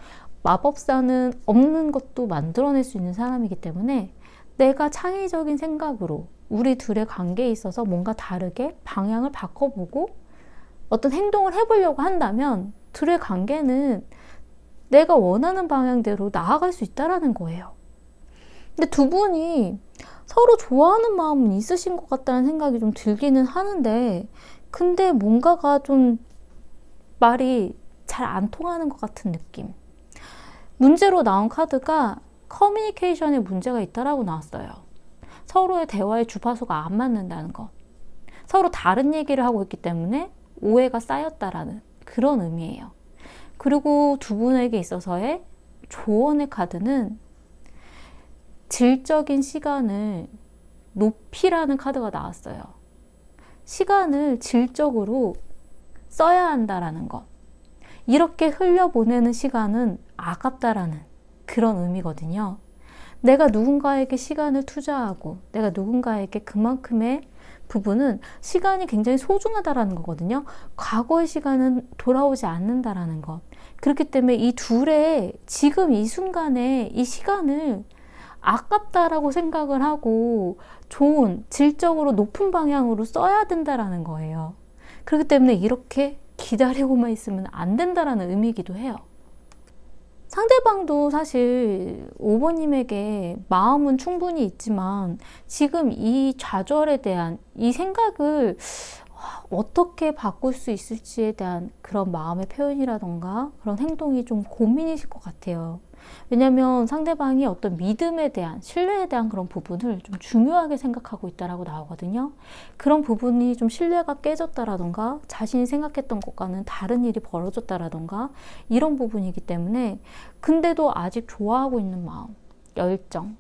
마법사는 없는 것도 만들어낼 수 있는 사람이기 때문에 내가 창의적인 생각으로 우리 둘의 관계에 있어서 뭔가 다르게 방향을 바꿔보고 어떤 행동을 해보려고 한다면 둘의 관계는 내가 원하는 방향대로 나아갈 수 있다라는 거예요. 근데 두 분이 서로 좋아하는 마음은 있으신 것 같다는 생각이 좀 들기는 하는데, 근데 뭔가가 좀 말이 잘 안 통하는 것 같은 느낌. 문제로 나온 카드가 커뮤니케이션에 문제가 있다라고 나왔어요. 서로의 대화의 주파수가 안 맞는다는 것. 서로 다른 얘기를 하고 있기 때문에 오해가 쌓였다라는 그런 의미예요. 그리고 두 분에게 있어서의 조언의 카드는 질적인 시간을 높이라는 카드가 나왔어요. 시간을 질적으로 써야 한다라는 것. 이렇게 흘려보내는 시간은 아깝다라는 그런 의미거든요. 내가 누군가에게 시간을 투자하고 내가 누군가에게 그만큼의 부분은 시간이 굉장히 소중하다라는 거거든요. 과거의 시간은 돌아오지 않는다라는 것. 그렇기 때문에 이 둘의 지금 이 순간에 이 시간을 아깝다라고 생각을 하고 좋은 질적으로 높은 방향으로 써야 된다라는 거예요. 그렇기 때문에 이렇게 기다리고만 있으면 안 된다라는 의미이기도 해요. 상대방도 사실 5번님에게 마음은 충분히 있지만 지금 이 좌절에 대한 이 생각을 어떻게 바꿀 수 있을지에 대한 그런 마음의 표현이라던가 그런 행동이 좀 고민이실 것 같아요. 왜냐하면 상대방이 어떤 믿음에 대한, 신뢰에 대한 그런 부분을 좀 중요하게 생각하고 있다라고 나오거든요. 그런 부분이 좀 신뢰가 깨졌다라던가 자신이 생각했던 것과는 다른 일이 벌어졌다라던가 이런 부분이기 때문에 근데도 아직 좋아하고 있는 마음, 열정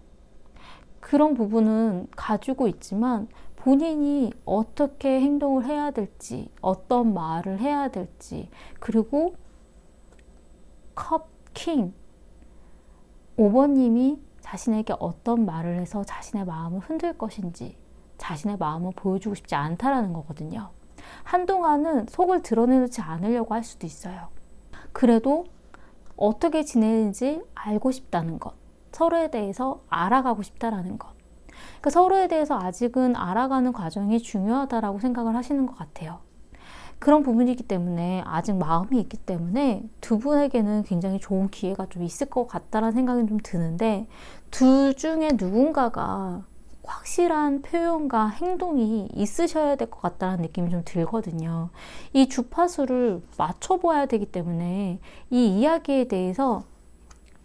그런 부분은 가지고 있지만 본인이 어떻게 행동을 해야 될지, 어떤 말을 해야 될지, 그리고 컵 킹 5번님이 자신에게 어떤 말을 해서 자신의 마음을 흔들 것인지 자신의 마음을 보여주고 싶지 않다라는 거거든요. 한동안은 속을 드러내지 않으려고 할 수도 있어요. 그래도 어떻게 지내는지 알고 싶다는 것, 서로에 대해서 알아가고 싶다라는 것. 그러니까 서로에 대해서 아직은 알아가는 과정이 중요하다라고 생각을 하시는 것 같아요. 그런 부분이기 때문에 아직 마음이 있기 때문에 두 분에게는 굉장히 좋은 기회가 좀 있을 것 같다라는 생각이 좀 드는데 둘 중에 누군가가 확실한 표현과 행동이 있으셔야 될 것 같다는 느낌이 좀 들거든요. 이 주파수를 맞춰봐야 되기 때문에 이 이야기에 대해서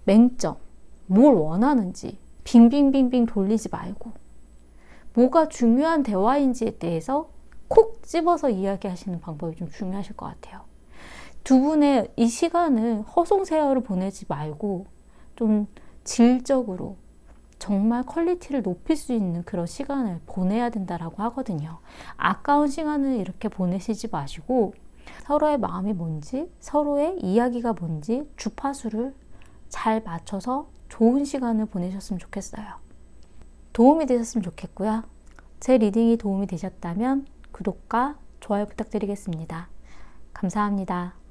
맹점, 뭘 원하는지 빙빙빙빙 돌리지 말고 뭐가 중요한 대화인지에 대해서 콕 집어서 이야기하시는 방법이 좀 중요하실 것 같아요. 두 분의 이 시간을 허송세월을 보내지 말고 좀 질적으로 정말 퀄리티를 높일 수 있는 그런 시간을 보내야 된다라고 하거든요. 아까운 시간을 이렇게 보내시지 마시고 서로의 마음이 뭔지, 서로의 이야기가 뭔지 주파수를 잘 맞춰서 좋은 시간을 보내셨으면 좋겠어요. 도움이 되셨으면 좋겠고요. 제 리딩이 도움이 되셨다면 구독과 좋아요 부탁드리겠습니다. 감사합니다.